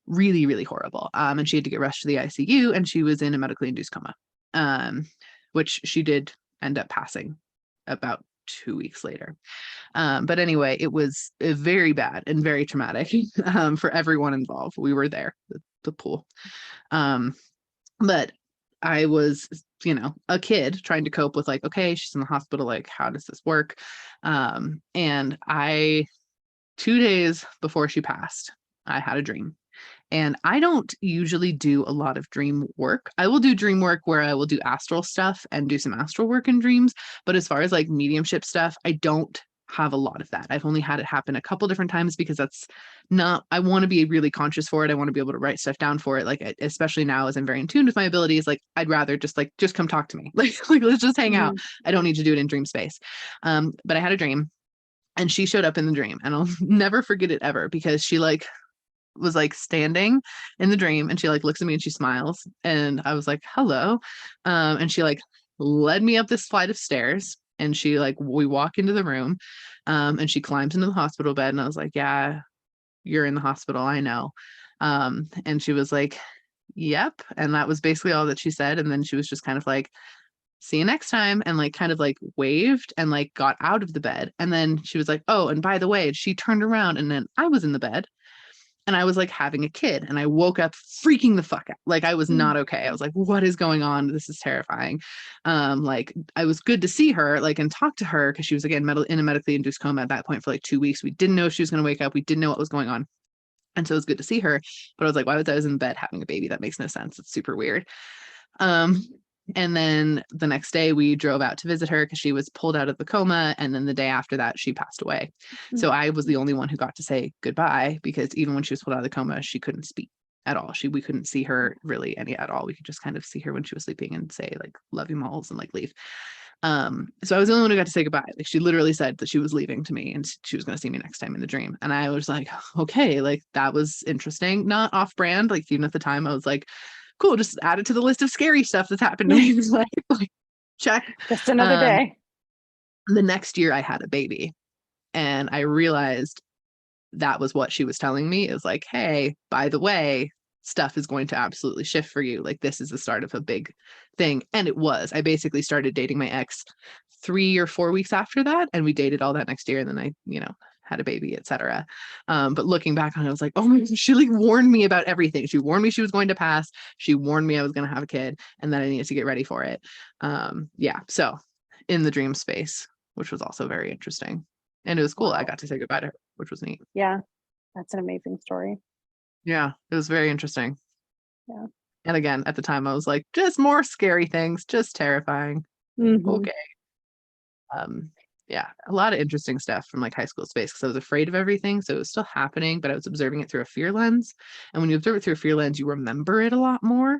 really, really horrible. And she had to get rushed to the ICU and she was in a medically induced coma, um, which she did end up passing about 2 weeks later. But anyway, it was very bad and very traumatic for everyone involved. We were there, the pool. Um, but I was, a kid trying to cope with like, okay, she's in the hospital. Like, how does this work? And 2 days before she passed, I had a dream. And I don't usually do a lot of dream work. I will do dream work where I will do astral stuff and do some astral work in dreams. But as far as like mediumship stuff, I don't have a lot of that. I've only had it happen a couple different times because that's not, I want to be really conscious for it. I want to be able to write stuff down for it. Like, especially now as I'm very in tune with my abilities, like I'd rather just come talk to me. Like let's just hang out. I don't need to do it in dream space. But I had a dream and she showed up in the dream and I'll never forget it ever because she like was like standing in the dream and she like looks at me and she smiles and I was like, hello. And she like led me up this flight of stairs and she like, we walk into the room and she climbs into the hospital bed and I was like, yeah, you're in the hospital. I know. And she was like, yep. And that was basically all that she said. And then she was just kind of like, see you next time, and like kind of like waved and like got out of the bed. And then she was like, oh, and by the way, she turned around and then I was in the bed and I was like having a kid and I woke up freaking the fuck out. Like I was not okay. I was like, what is going on? This is terrifying. Like I was good to see her like and talk to her because she was again in a medically induced coma at that point for like 2 weeks. We didn't know if she was going to wake up. We didn't know what was going on. And so it was good to see her. But I was like, why was I in bed having a baby? That makes no sense. It's super weird. And then the next day we drove out to visit her because she was pulled out of the coma. And then the day after that, she passed away. So I was the only one who got to say goodbye because even when she was pulled out of the coma, she couldn't speak at all. We couldn't see her really at all. We could just kind of see her when she was sleeping and say like, love you malls and like leave. So I was the only one who got to say goodbye. Like she literally said that she was leaving to me and she was going to see me next time in the dream. And I was like, okay, like that was interesting, not off brand. Like even at the time I was like, cool, just add it to the list of scary stuff that's happened to me. like check. Just another day. The next year I had a baby and I realized that was what she was telling me is like, hey, by the way, stuff is going to absolutely shift for you. Like this is the start of a big thing. And it was. I basically started dating my ex 3 or 4 weeks after that. And we dated all that next year. And then I, had a baby, etc. But looking back on it, I was like, oh my gosh, she like warned me about everything. She warned me she was going to pass. She warned me I was going to have a kid and that I needed to get ready for it. Yeah. So in the dream space, which was also very interesting. And it was cool. Wow. I got to say goodbye to her, which was neat. Yeah. That's an amazing story. Yeah. It was very interesting. Yeah. And again, at the time I was like, just more scary things, just terrifying. Okay. Yeah, a lot of interesting stuff from like high school space because I was afraid of everything. So it was still happening, but I was observing it through a fear lens. And when you observe it through a fear lens, you remember it a lot more.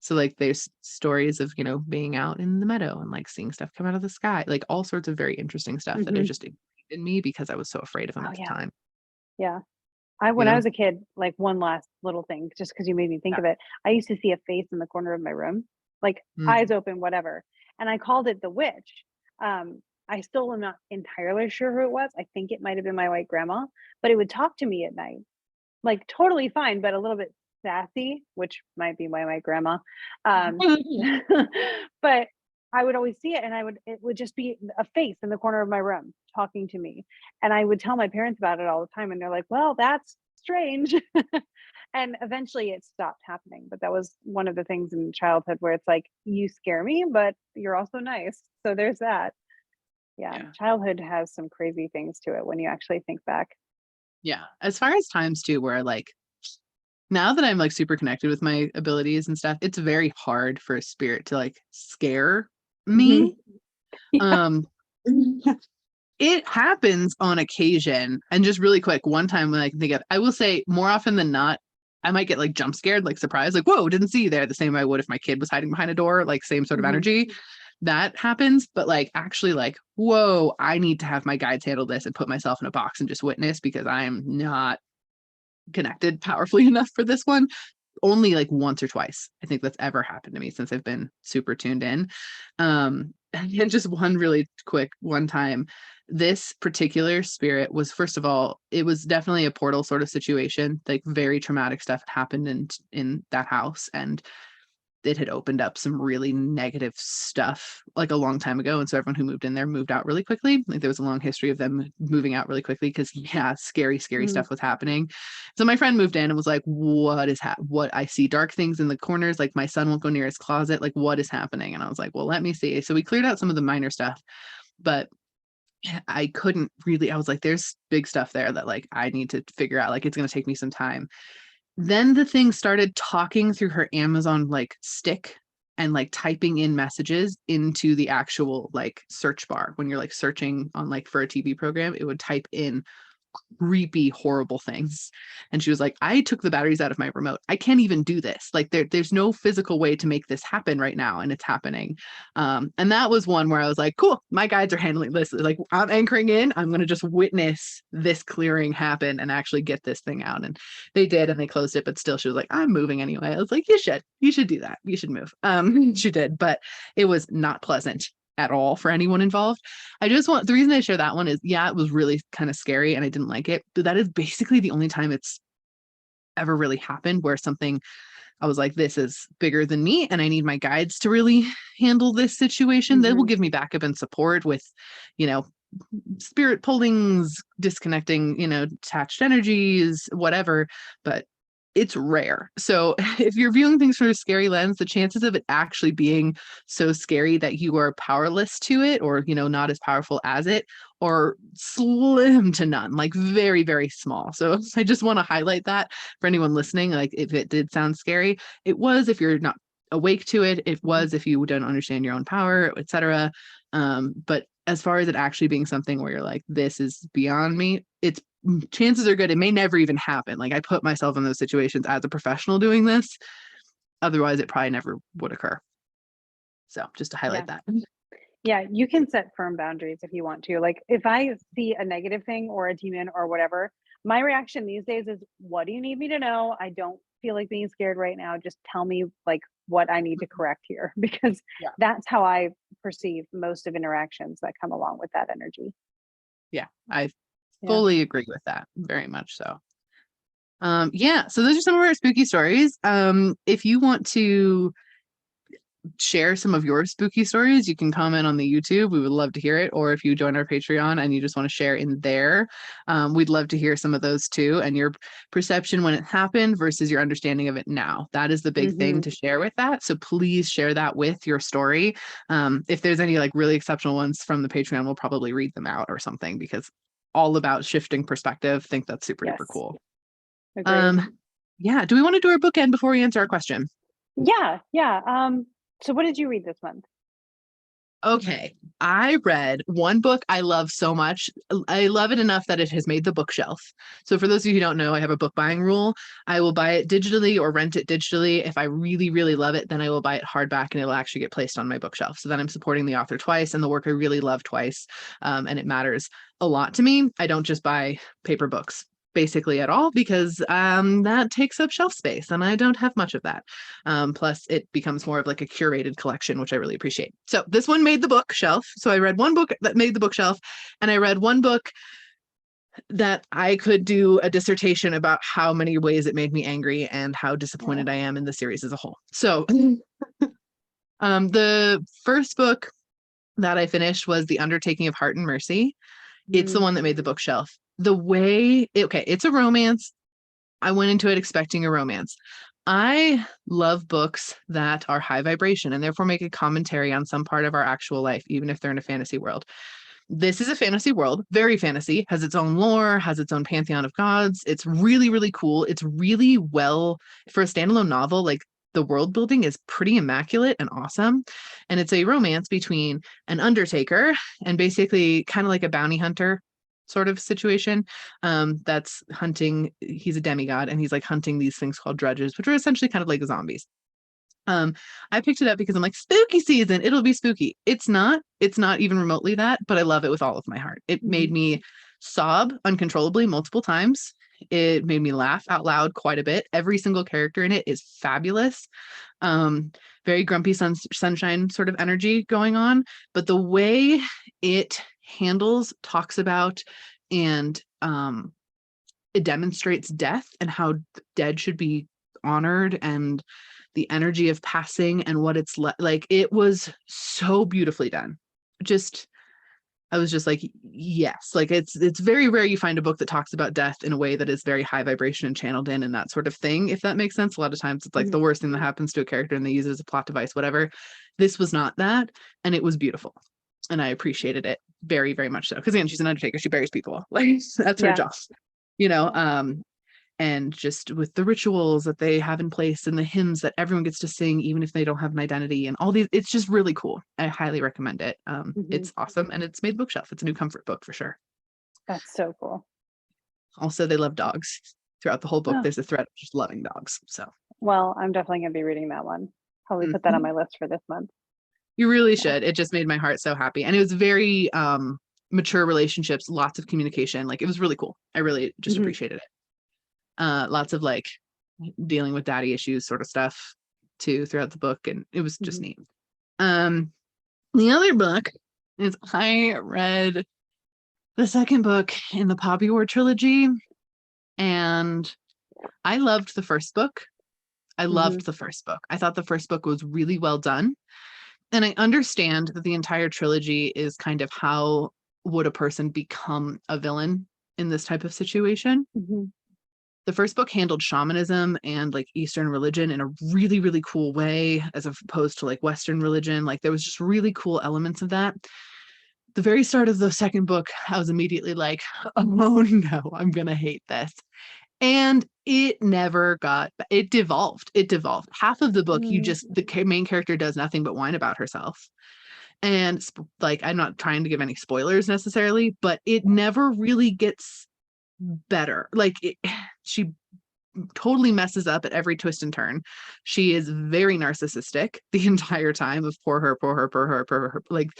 So like there's stories of, being out in the meadow and like seeing stuff come out of the sky, like all sorts of very interesting stuff that are just in me because I was so afraid of them at the time. Yeah. When I was a kid, like one last little thing, just because you made me think of it, I used to see a face in the corner of my room, like eyes open, whatever. And I called it the witch. I still am not entirely sure who it was. I think it might have been my white grandma, but it would talk to me at night, like totally fine, but a little bit sassy, which might be my white grandma. But I would always see it and it would just be a face in the corner of my room talking to me. And I would tell my parents about it all the time. And they're like, well, that's strange. And eventually it stopped happening. But that was one of the things in childhood where it's like, you scare me, but you're also nice. So there's that. Yeah. Childhood has some crazy things to it when you actually think back. Yeah. As far as times too, where like, now that I'm like super connected with my abilities and stuff, it's very hard for a spirit to like scare me. It happens on occasion. And just really quick, one time when I can think of, I will say more often than not, I might get like jump scared, like surprised, like, whoa, didn't see you there. The same way I would if my kid was hiding behind a door, like same sort of energy. That happens, but like actually like, whoa, I need to have my guides handle this and put myself in a box and just witness because I'm not connected powerfully enough for this one. Only like once or twice I think that's ever happened to me since I've been super tuned in. And just one really quick one time, this particular spirit was, first of all, it was definitely a portal sort of situation, like very traumatic stuff had happened in that house, and it had opened up some really negative stuff like a long time ago. And so everyone who moved in there moved out really quickly. Like there was a long history of them moving out really quickly because scary stuff was happening. So my friend moved in and was like, what I see dark things in the corners. Like my son won't go near his closet. Like what is happening? And I was like, well, let me see. So we cleared out some of the minor stuff, but I couldn't really, I was like, there's big stuff there that like, I need to figure out, like, it's going to take me some time. Then the thing started talking through her Amazon like stick and like typing in messages into the actual like search bar. When you're like searching on like for a TV program, it would type in creepy, horrible things. And she was like, I took the batteries out of my remote. I can't even do this. Like there's no physical way to make this happen right now. And it's happening. And that was one where I was like, cool, my guides are handling this. Like I'm anchoring in, I'm going to just witness this clearing happen and actually get this thing out. And they did, and they closed it, but still she was like, I'm moving anyway. I was like, you should do that. You should move. She did, but it was not pleasant at all for anyone involved. I just want, the reason I share that one is, yeah, it was really kind of scary and I didn't like it, but that is basically the only time it's ever really happened where something, I was like, this is bigger than me and I need my guides to really handle this situation. They will give me backup and support with, you know, spirit pullings, disconnecting, you know, attached energies, whatever, but it's rare. So if you're viewing things through a scary lens, the chances of it actually being so scary that you are powerless to it, or, you know, not as powerful as it, are slim to none, like very, very small. So I just want to highlight that for anyone listening. Like if it did sound scary, it was if you're not awake to it, it was if you don't understand your own power, etc. But as far as it actually being something where you're like, this is beyond me, it's chances are good it may never even happen. Like I put myself in those situations as a professional doing this. Otherwise, it probably never would occur. So just to highlight that. Yeah, you can set firm boundaries if you want to. Like if I see a negative thing or a demon or whatever, my reaction these days is, what do you need me to know? I don't feel like being scared right now. Just tell me like what I need to correct here, because Yeah. that's how I perceive most of interactions that come along with that energy. Yeah, I fully agree with that. Very much so. Yeah, so those are some of our spooky stories. If you want to share some of your spooky stories, you can comment on the YouTube. We would love to hear it. Or if you join our Patreon and you just want to share in there, we'd love to hear some of those too. And your perception when it happened versus your understanding of it now. That is the big thing to share with that. So please share that with your story. If there's any like really exceptional ones from the Patreon, we'll probably read them out or something, because all about shifting perspective. Think that's super duper cool. Agreed. Yeah. Do we want to do our bookend before we answer our question? Yeah. So what did you read this month? Okay, I read one book I love so much. I love it enough that it has made the bookshelf. So for those of you who don't know, I have a book buying rule. I will buy it digitally or rent it digitally. If I really, really love it, then I will buy it hardback and it'll actually get placed on my bookshelf. So then I'm supporting the author twice and the work I really love twice. And it matters a lot to me. I don't just buy paper books basically at all, because that takes up shelf space and I don't have much of that. Plus it becomes more of like a curated collection, which I really appreciate. So this one made the bookshelf. So I read one book that made the bookshelf, and I read one book that I could do a dissertation about how many ways it made me angry and how disappointed I am in the series as a whole. So the first book that I finished was The Undertaking of Heart and Mercy. It's the one that made the bookshelf. The way, it's a romance. I went into it expecting a romance. I love books that are high vibration and therefore make a commentary on some part of our actual life, even if they're in a fantasy world. This is a fantasy world, very fantasy, has its own lore, has its own pantheon of gods. It's really, really cool. It's really well, for a standalone novel, like the world building is pretty immaculate and awesome. And it's a romance between an undertaker and basically kind of like a bounty hunter sort of situation, that's hunting. He's a demigod and he's like hunting these things called drudges, which are essentially kind of like zombies. I picked it up because I'm like, spooky season, it'll be spooky. It's not even remotely that, but I love it with all of my heart. It made me sob uncontrollably multiple times. It made me laugh out loud quite a bit. Every single character in it is fabulous. Very grumpy sunshine sort of energy going on, but the way it talks about, and it demonstrates death and how dead should be honored, and the energy of passing and what it's like. It was so beautifully done. I was just like, yes, like it's very rare you find a book that talks about death in a way that is very high vibration and channeled in and that sort of thing, if that makes sense. A lot of times it's like the worst thing that happens to a character and they use it as a plot device, whatever. This was not that, and it was beautiful. And I appreciated it very, very much so. Because again, she's an undertaker. She buries people. Like that's her job. You know, and just with the rituals that they have in place and the hymns that everyone gets to sing, even if they don't have an identity, and all these, it's just really cool. I highly recommend it. It's awesome, and it's made bookshelf. It's a new comfort book for sure. That's so cool. Also, they love dogs. Throughout the whole book, Oh, there's a thread of just loving dogs. So well, I'm definitely going to be reading that one. Probably put that on my list for this month. you really Yeah. should. It just made my heart so happy, and it was very mature relationships, lots of communication. Like, it was really cool. I really just appreciated it. Lots of like dealing with daddy issues sort of stuff too throughout the book, and it was just neat. The other book is, I read the second book in the Poppy War trilogy, and I loved the first book. I loved the first book. I thought the first book was really well done. And I understand that the entire trilogy is kind of how would a person become a villain in this type of situation. The first book handled shamanism and like Eastern religion in a really, really cool way, as opposed to like Western religion. Like, there was just really cool elements of that. The very start of the second book, I was immediately like, oh no, I'm going to hate this. And it never got, it devolved. It devolved. Half of the book, the main character does nothing but whine about herself. And like, I'm not trying to give any spoilers necessarily, but it never really gets better. Like, she totally messes up at every twist and turn. She is very narcissistic the entire time of poor her, poor her, poor her, poor her. Like,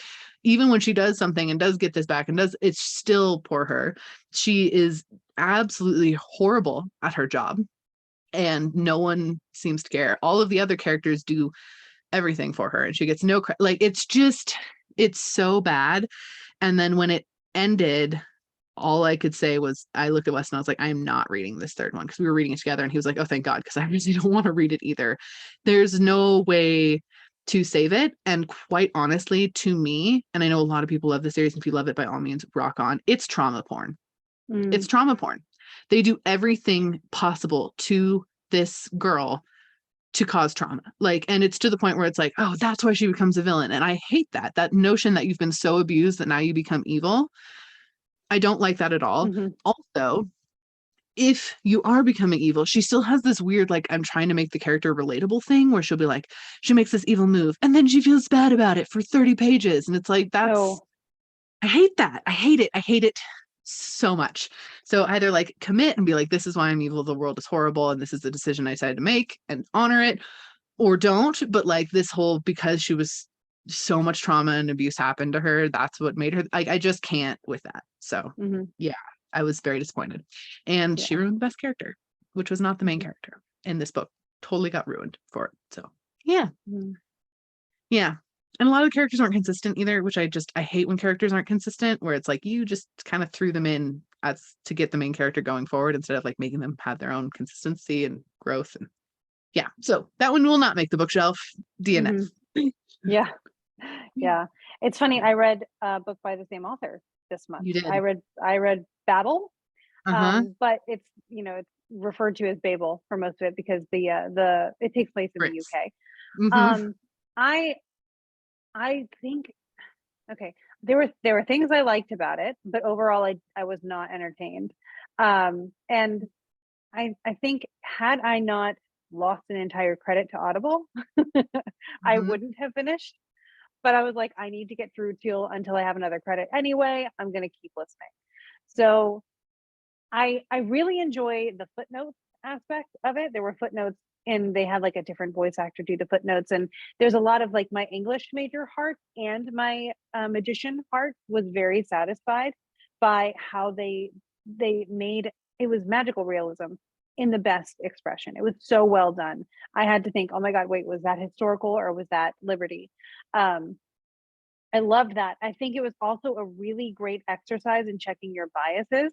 even when she does something and does get this back and does, it's still poor her. She is absolutely horrible at her job, and no one seems to care. All of the other characters do everything for her, and she gets no credit. Like, it's just, it's so bad. And then when it ended, all I could say was, I looked at Wes and I was like, I'm not reading this third one, because we were reading it together, and he was like, oh, thank God, because I really don't want to read it either. There's no way to save it. And quite honestly, to me, and I know a lot of people love the series, and if you love it, by all means, rock on. It's trauma porn. It's trauma porn. They do everything possible to this girl to cause trauma. Like, and it's to the point where it's like, oh, that's why she becomes a villain. And I hate that notion that you've been so abused that now you become evil. I don't like that at all. Also, if you are becoming evil, she still has this weird, like, I'm trying to make the character relatable thing, where she'll be like, she makes this evil move and then she feels bad about it for 30 pages. And it's like, that's, I hate that. I hate it. I hate it so much. So either like commit and be like, this is why I'm evil. The world is horrible, and this is the decision I decided to make, and honor it, or don't. But like, this whole, because she was, so much trauma and abuse happened to her, that's what made her, like, I just can't with that. So yeah, I was very disappointed. And she ruined the best character, which was not the main character in this book. Totally got ruined for it. So yeah. Yeah. And a lot of the characters aren't consistent either, which I hate when characters aren't consistent, where it's like, you just kind of threw them in as to get the main character going forward, instead of like making them have their own consistency and growth. And yeah, so that one will not make the bookshelf. DNF. Yeah. It's funny. I read a book by the same author this month. You did. I read Babel, Uh-huh. but it's it's referred to as Babel for most of it, because the it takes place in the UK. I think, okay, there were things I liked about it, but overall I was not entertained. And I think, had I not lost an entire credit to Audible, I wouldn't have finished. But I was like, I need to get through until I have another credit anyway. I'm gonna keep listening. So I really enjoy the footnotes aspect of it. There were footnotes, and they had like a different voice actor do the footnotes. And there's a lot of like, my English major heart and my magician heart was very satisfied by how they made it. Was magical realism in the best expression. It was so well done. I had to think, oh my God, wait, was that historical or was that Liberty? I loved that. I think it was also a really great exercise in checking your biases,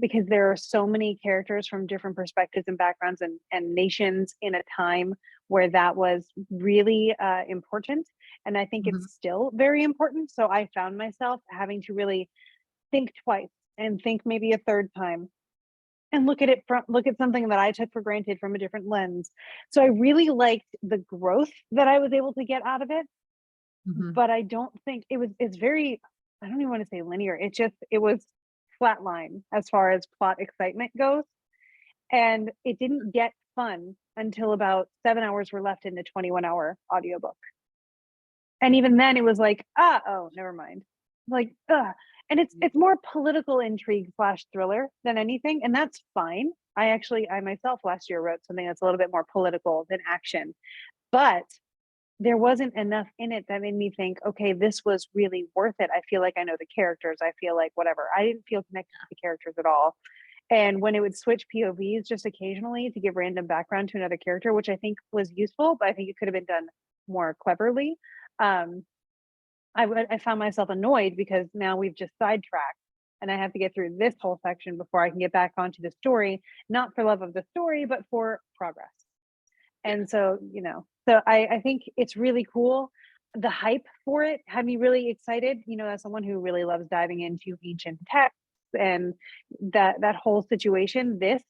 because there are so many characters from different perspectives and backgrounds and nations in a time where that was really important. And I think it's still very important. So I found myself having to really think twice, and think maybe a third time, and look at something that I took for granted from a different lens. So I really liked the growth that I was able to get out of it. But I don't think it's very, I don't even want to say linear. It was flatline as far as plot excitement goes. And it didn't get fun until about 7 hours were left in the 21-hour audiobook. And even then it was like, oh, never mind. Like, ugh. And it's more political intrigue / thriller than anything, and that's fine. I myself last year wrote something that's a little bit more political than action, but there wasn't enough in it that made me think, okay, this was really worth it. I feel like I know the characters. I feel like whatever. I didn't feel connected to the characters at all. And when it would switch POVs just occasionally to give random background to another character, which I think was useful, but I think it could have been done more cleverly. Um, I found myself annoyed because now we've just sidetracked and I have to get through this whole section before I can get back onto the story, not for love of the story, but for progress. And so, I think it's really cool. The hype for it had me really excited, as someone who really loves diving into ancient texts and that whole situation. This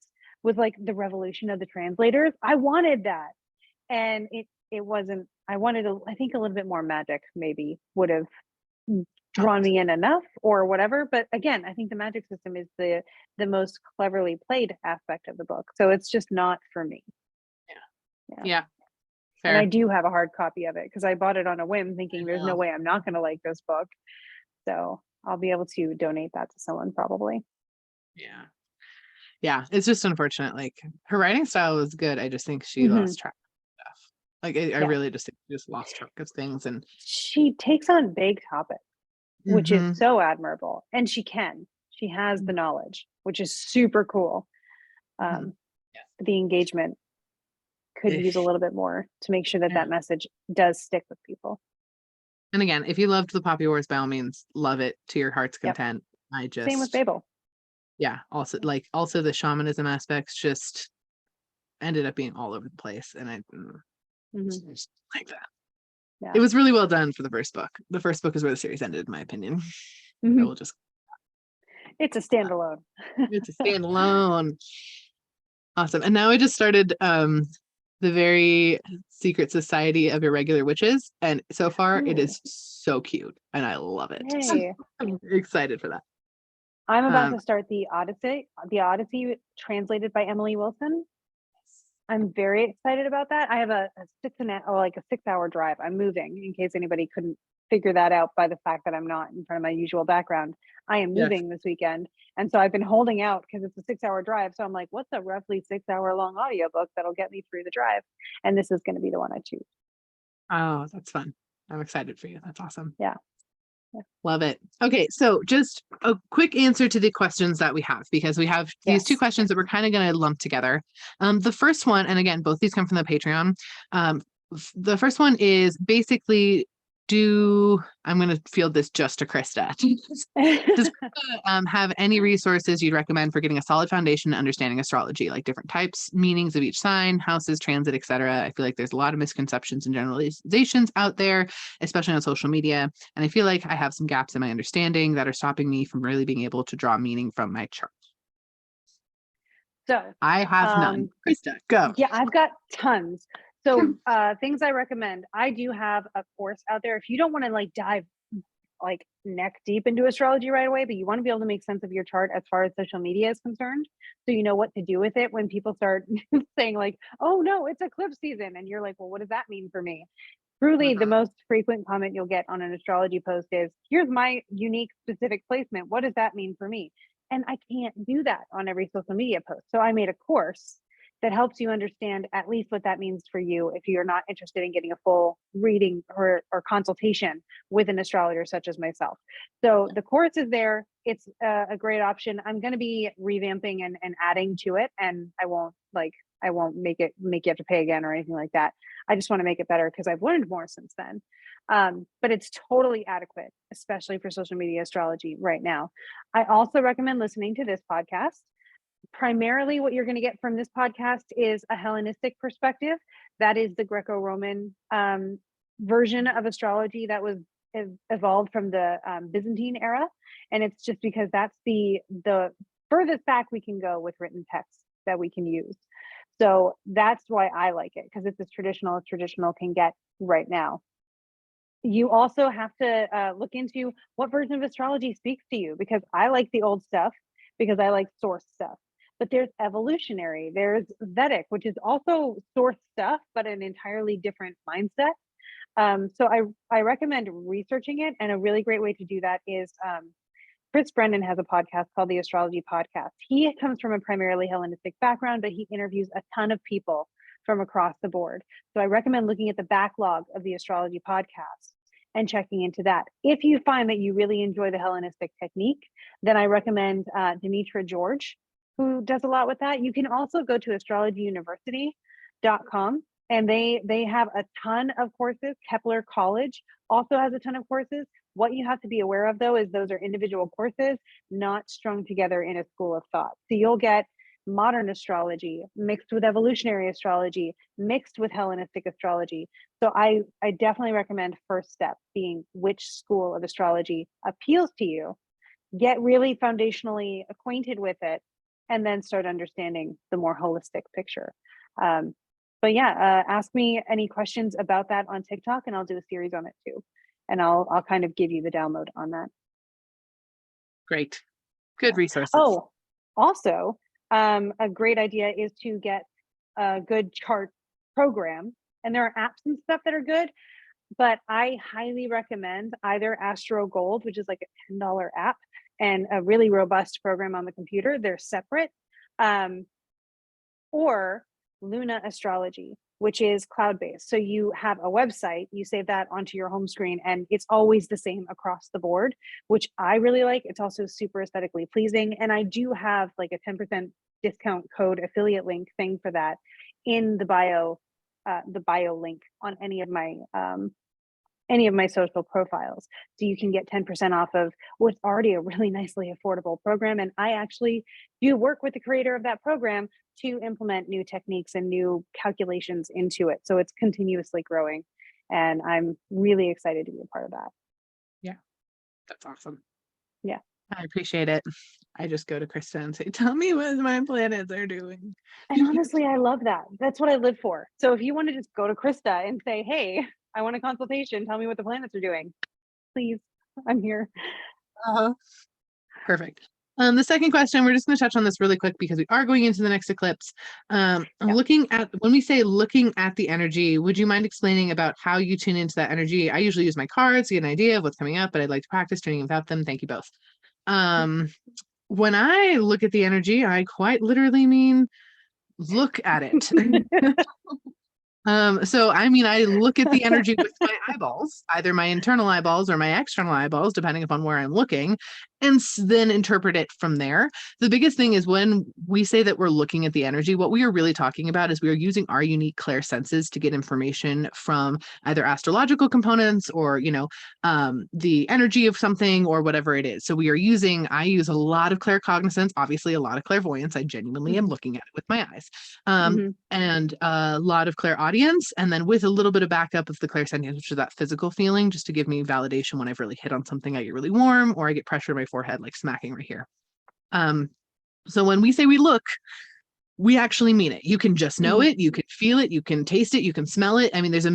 was like the revolution of the translators. I wanted that. And it wasn't. I wanted I think a little bit more magic maybe would have drawn me in enough or whatever. But again, I think the magic system is the most cleverly played aspect of the book. So it's just not for me. Yeah. And I Fair. do have a hard copy of it because I bought it on a whim thinking there's no way I'm not going to like this book. So I'll be able to donate that to someone probably. Yeah. Yeah. It's just unfortunate. Like, her writing style was good. I just think she Mhm. lost track of stuff. Like, I Yeah. really just think she just lost track of things. And She takes on big topics, which is Mhm. so admirable. And she has the knowledge, which is super cool. Mhm. The engagement could Yes. use a little bit more to make sure that Yeah. that message does stick with people. And again, if you loved the Poppy Wars, by all means, love it to your heart's Yep. content. I Same with just, Babel. yeah, also the shamanism aspects just ended up being all over the place. And I just like that. Yeah. It was really well done for the first book. The first book is where the series ended, in my opinion. I will just, It's a standalone. it's a standalone. Awesome. And now I just started the very secret society of irregular witches. And so far it Ooh. is so cute and I love it. Yay. I'm excited for that. I'm about to start the Odyssey translated by Emily Wilson. I'm very excited about that. I have a 6-hour drive. I'm moving, in case anybody couldn't figure that out by the fact that I'm not in front of my usual background. I am Yes. moving this weekend. And so I've been holding out because it's a 6-hour drive. So I'm like, what's a roughly 6-hour long audiobook that'll get me through the drive? And this is going to be the one I choose. Oh, that's fun. I'm excited for you. That's awesome. Yeah. Love it. Okay, so just a quick answer to the questions that we have, because we have these two Yes. questions that we're kind of going to lump together. The first one, and again, both these come from the Patreon. The first one is basically, I'm going to field this just to Krista. Does Krista have any resources you'd recommend for getting a solid foundation and understanding astrology, like different types, meanings of each sign, houses, transit, etc.? I feel like there's a lot of misconceptions and generalizations out there, especially on social media. And I feel like I have some gaps in my understanding that are stopping me from really being able to draw meaning from my chart. So I have none. Krista, go. Yeah, I've got tons. So things I recommend. I do have a course out there. If you don't want to like dive like neck deep into astrology right away, but you want to be able to make sense of your chart as far as social media is concerned, so you know what to do with it when people start saying like, oh no, it's eclipse season, and you're like, well, what does that mean for me? Truly, the most frequent comment you'll get on an astrology post is, here's my unique specific placement. What does that mean for me? And I can't do that on every social media post. So I made a course that helps you understand at least what that means for you if you're not interested in getting a full reading or consultation with an astrologer such as myself. So the course is there. It's a great option. I'm going to be revamping and adding to it, and I won't make you have to pay again or anything like that. I just want to make it better because I've learned more since then. But it's totally adequate, especially for social media astrology right now. I also recommend listening to this podcast. Primarily, what you're going to get from this podcast is a Hellenistic perspective. That is the Greco-Roman version of astrology that was evolved from the Byzantine era. And it's just because that's the furthest back we can go with written texts that we can use. So that's why I like it, because it's as traditional can get right now. You also have to look into what version of astrology speaks to you, because I like the old stuff because I like source stuff. But there's evolutionary, there's Vedic, which is also source stuff, but an entirely different mindset. So I recommend researching it. And a really great way to do that is Chris Brennan has a podcast called the Astrology Podcast. He comes from a primarily Hellenistic background, but he interviews a ton of people from across the board. So I recommend looking at the backlog of the Astrology Podcast and checking into that. If you find that you really enjoy the Hellenistic technique, then I recommend Demetra George, who does a lot with that. You can also go to astrologyuniversity.com, and they have a ton of courses. Kepler College also has a ton of courses. What you have to be aware of, though, is those are individual courses, not strung together in a school of thought. So you'll get modern astrology mixed with evolutionary astrology, mixed with Hellenistic astrology. So I definitely recommend first step being which school of astrology appeals to you. Get really foundationally acquainted with it, and then start understanding the more holistic picture. But yeah, ask me any questions about that on TikTok, and I'll do a series on it too. And I'll kind of give you the download on that. Great. Good resources. Oh, also, a great idea is to get a good chart program. And there are apps and stuff that are good, but I highly recommend either Astro Gold, which is like a $10 app, and a really robust program on the computer. They're separate. Or Luna Astrology, which is cloud-based. So you have a website, you save that onto your home screen, and it's always the same across the board, which I really like. It's also super aesthetically pleasing. And I do have like a 10% discount code affiliate link thing for that in the bio link on any of my social profiles. So you can get 10% off of what's already a really nicely affordable program. And I actually do work with the creator of that program to implement new techniques and new calculations into it. So it's continuously growing. And I'm really excited to be a part of that. Yeah, that's awesome. Yeah. I appreciate it. I just go to Krista and say, tell me what my planets are doing. And honestly, I love that. That's what I live for. So if you want to just go to Krista and say, hey, I want a consultation, tell me what the planets are doing, please, I'm here. Perfect. The second question, we're just going to touch on this really quick because we are going into the next eclipse. Looking at, when we say looking at the energy, would you mind explaining about how you tune into that energy? I usually use my cards to get an idea of what's coming up, but I'd like to practice tuning without them. Thank you both. When I look at the energy, I quite literally mean look at it. So I mean, I look at the energy with my eyeballs, either my internal eyeballs or my external eyeballs, depending upon where I'm looking, and then interpret it from there. The biggest thing is when we say that we're looking at the energy, what we are really talking about is we are using our unique clair senses to get information from either astrological components or, the energy of something or whatever it is. So I use a lot of claircognizance, obviously a lot of clairvoyance. I genuinely am looking at it with my eyes. And a lot of clairaudience, and then with a little bit of backup of the clairsentience, which is that physical feeling, just to give me validation when I've really hit on something. I get really warm, or I get pressure in my forehead, like smacking right here. So when we say we look, we actually mean it. You can just know it, you can feel it, you can taste it, you can smell it. I mean, there's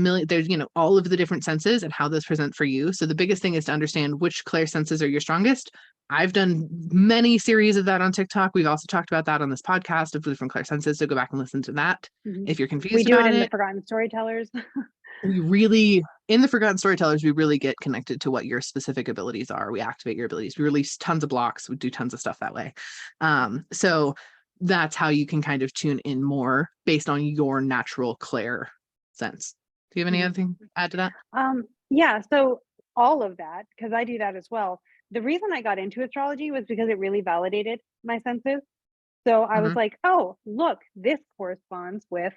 all of the different senses and how those present for you. So the biggest thing is to understand which clair senses are your strongest. I've done many series of that on TikTok. We've also talked about that on this podcast of different clair senses. So go back and listen to that if you're confused. We do it in the Forgotten Storytellers. In the Forgotten Storytellers, we really get connected to what your specific abilities are. We activate your abilities. We release tons of blocks. We do tons of stuff that way. So that's how you can kind of tune in more based on your natural clair sense. Do you have any other thing to add to that? Yeah. So all of that, because I do that as well. The reason I got into astrology was because it really validated my senses. So I was like, oh, look, this corresponds with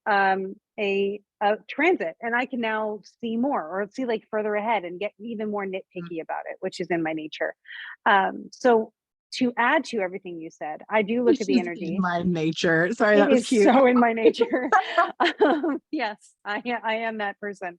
a transit, and I can now see more or see like further ahead and get even more nitpicky about it, which is in my nature. So to add to everything you said, I do look at the energy. My nature. Sorry, it that was is cute. So in my nature. Yes, I am that person.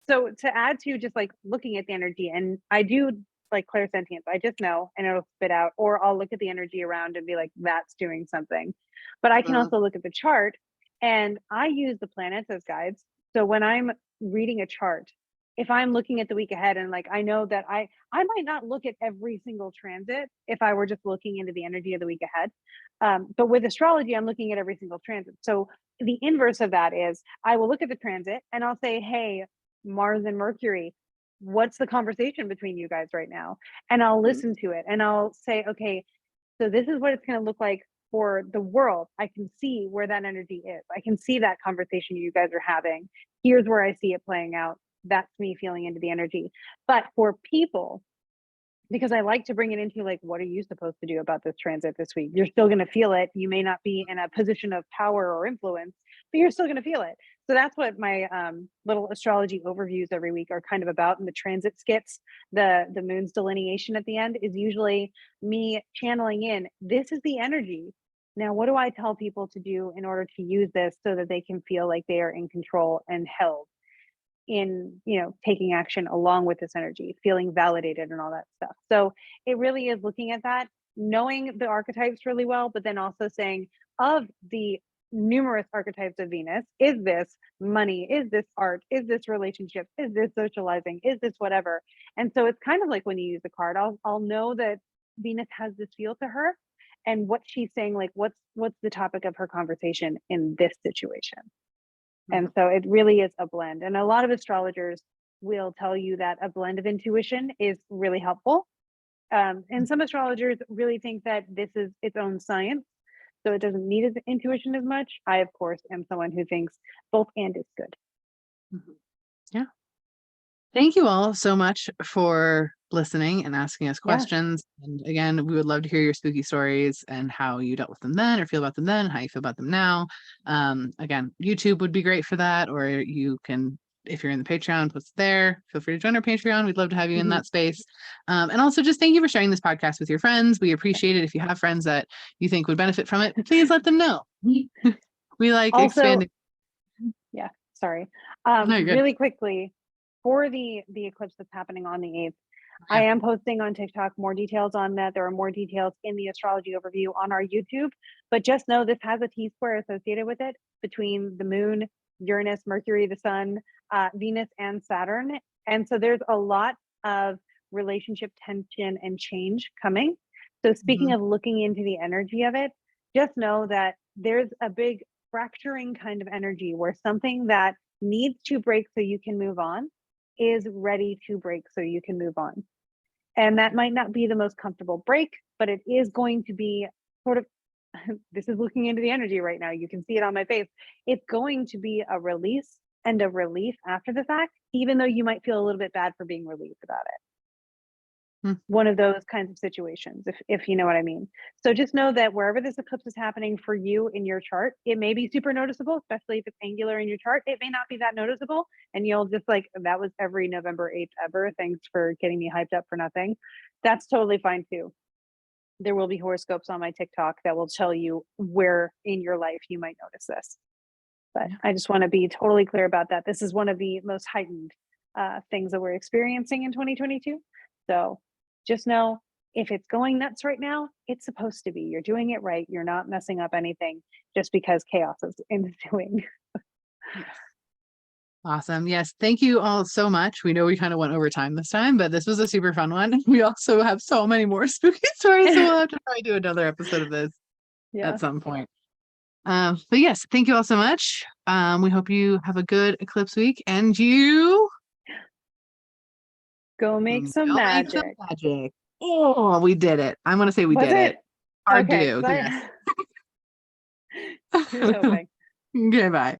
So to add to just like looking at the energy, and I do like clairsentience, I just know and it'll spit out, or I'll look at the energy around and be like, that's doing something. But I can also look at the chart, and I use the planets as guides. So when I'm reading a chart, if I'm looking at the week ahead and like I know that I might not look at every single transit if I were just looking into the energy of the week ahead. But with astrology, I'm looking at every single transit. So the inverse of that is I will look at the transit and I'll say, hey, Mars and Mercury, what's the conversation between you guys right now? And I'll listen to it and I'll say, okay, so this is what it's going to look like for the world. I can see where that energy is. I can see that conversation you guys are having. Here's where I see it playing out. That's me feeling into the energy. But for people, because I like to bring it into like, what are you supposed to do about this transit this week? You're still going to feel it. You may not be in a position of power or influence, but you're still going to feel it. So that's what my little astrology overviews every week are kind of about. And the transit skits, the moon's delineation at the end is usually me channeling in, this is the energy. Now, what do I tell people to do in order to use this so that they can feel like they are in control and held in, taking action along with this energy, feeling validated and all that stuff. So it really is looking at that, knowing the archetypes really well, but then also saying, of the numerous archetypes of Venus, is this money? Is this art? Is this relationship? Is this socializing? Is this whatever? And so it's kind of like when you use a card, I'll know that Venus has this feel to her and what she's saying, like what's the topic of her conversation in this situation. And so it really is a blend. And a lot of astrologers will tell you that a blend of intuition is really helpful. And some astrologers really think that this is its own science, so it doesn't need intuition as much. I, of course, am someone who thinks both and is good. Yeah. Thank you all so much for listening and asking us questions. And again, we would love to hear your spooky stories and how you dealt with them then or feel about them then, how you feel about them now. Again, YouTube would be great for that, or you can, if you're in the Patreon, post it there. Feel free to join our Patreon. We'd love to have you in that space. And also just thank you for sharing this podcast with your friends. We appreciate it. If you have friends that you think would benefit from it, please let them know. We like also, expanding. Yeah, sorry. No, you're good. Really quickly, for the eclipse that's happening on the 8th, I am posting on TikTok more details on that. There are more details in the astrology overview on our YouTube, but just know this has a T-square associated with it between the moon, Uranus, Mercury, the sun, Venus, and Saturn. And so there's a lot of relationship tension and change coming. So speaking of looking into the energy of it, just know that there's a big fracturing kind of energy where something that needs to break so you can move on is ready to break so you can move on. And that might not be the most comfortable break, but it is going to be sort of, this is looking into the energy right now. You can see it on my face. It's going to be a release and a relief after the fact, even though you might feel a little bit bad for being relieved about it. One of those kinds of situations, if you know what I mean. So just know that wherever this eclipse is happening for you in your chart, it may be super noticeable, especially if it's angular in your chart. It may not be that noticeable, and you'll just like, that was every November 8th ever. Thanks for getting me hyped up for nothing. That's totally fine too. There will be horoscopes on my TikTok that will tell you where in your life you might notice this. But I just want to be totally clear about that. This is one of the most heightened things that we're experiencing in 2022. So just know, if it's going nuts right now, it's supposed to be. You're doing it right. You're not messing up anything just because chaos is ensuing. Awesome. Yes. Thank you all so much. We know we kind of went over time this time, but this was a super fun one. We also have so many more spooky stories, so we'll have to probably do another episode of this at some point. But yes, thank you all so much. We hope you have a good eclipse week, and you go make some magic. Oh, we did it. I'm going to say we did it. Hard okay, do. Yes. Here's hoping. Okay, bye.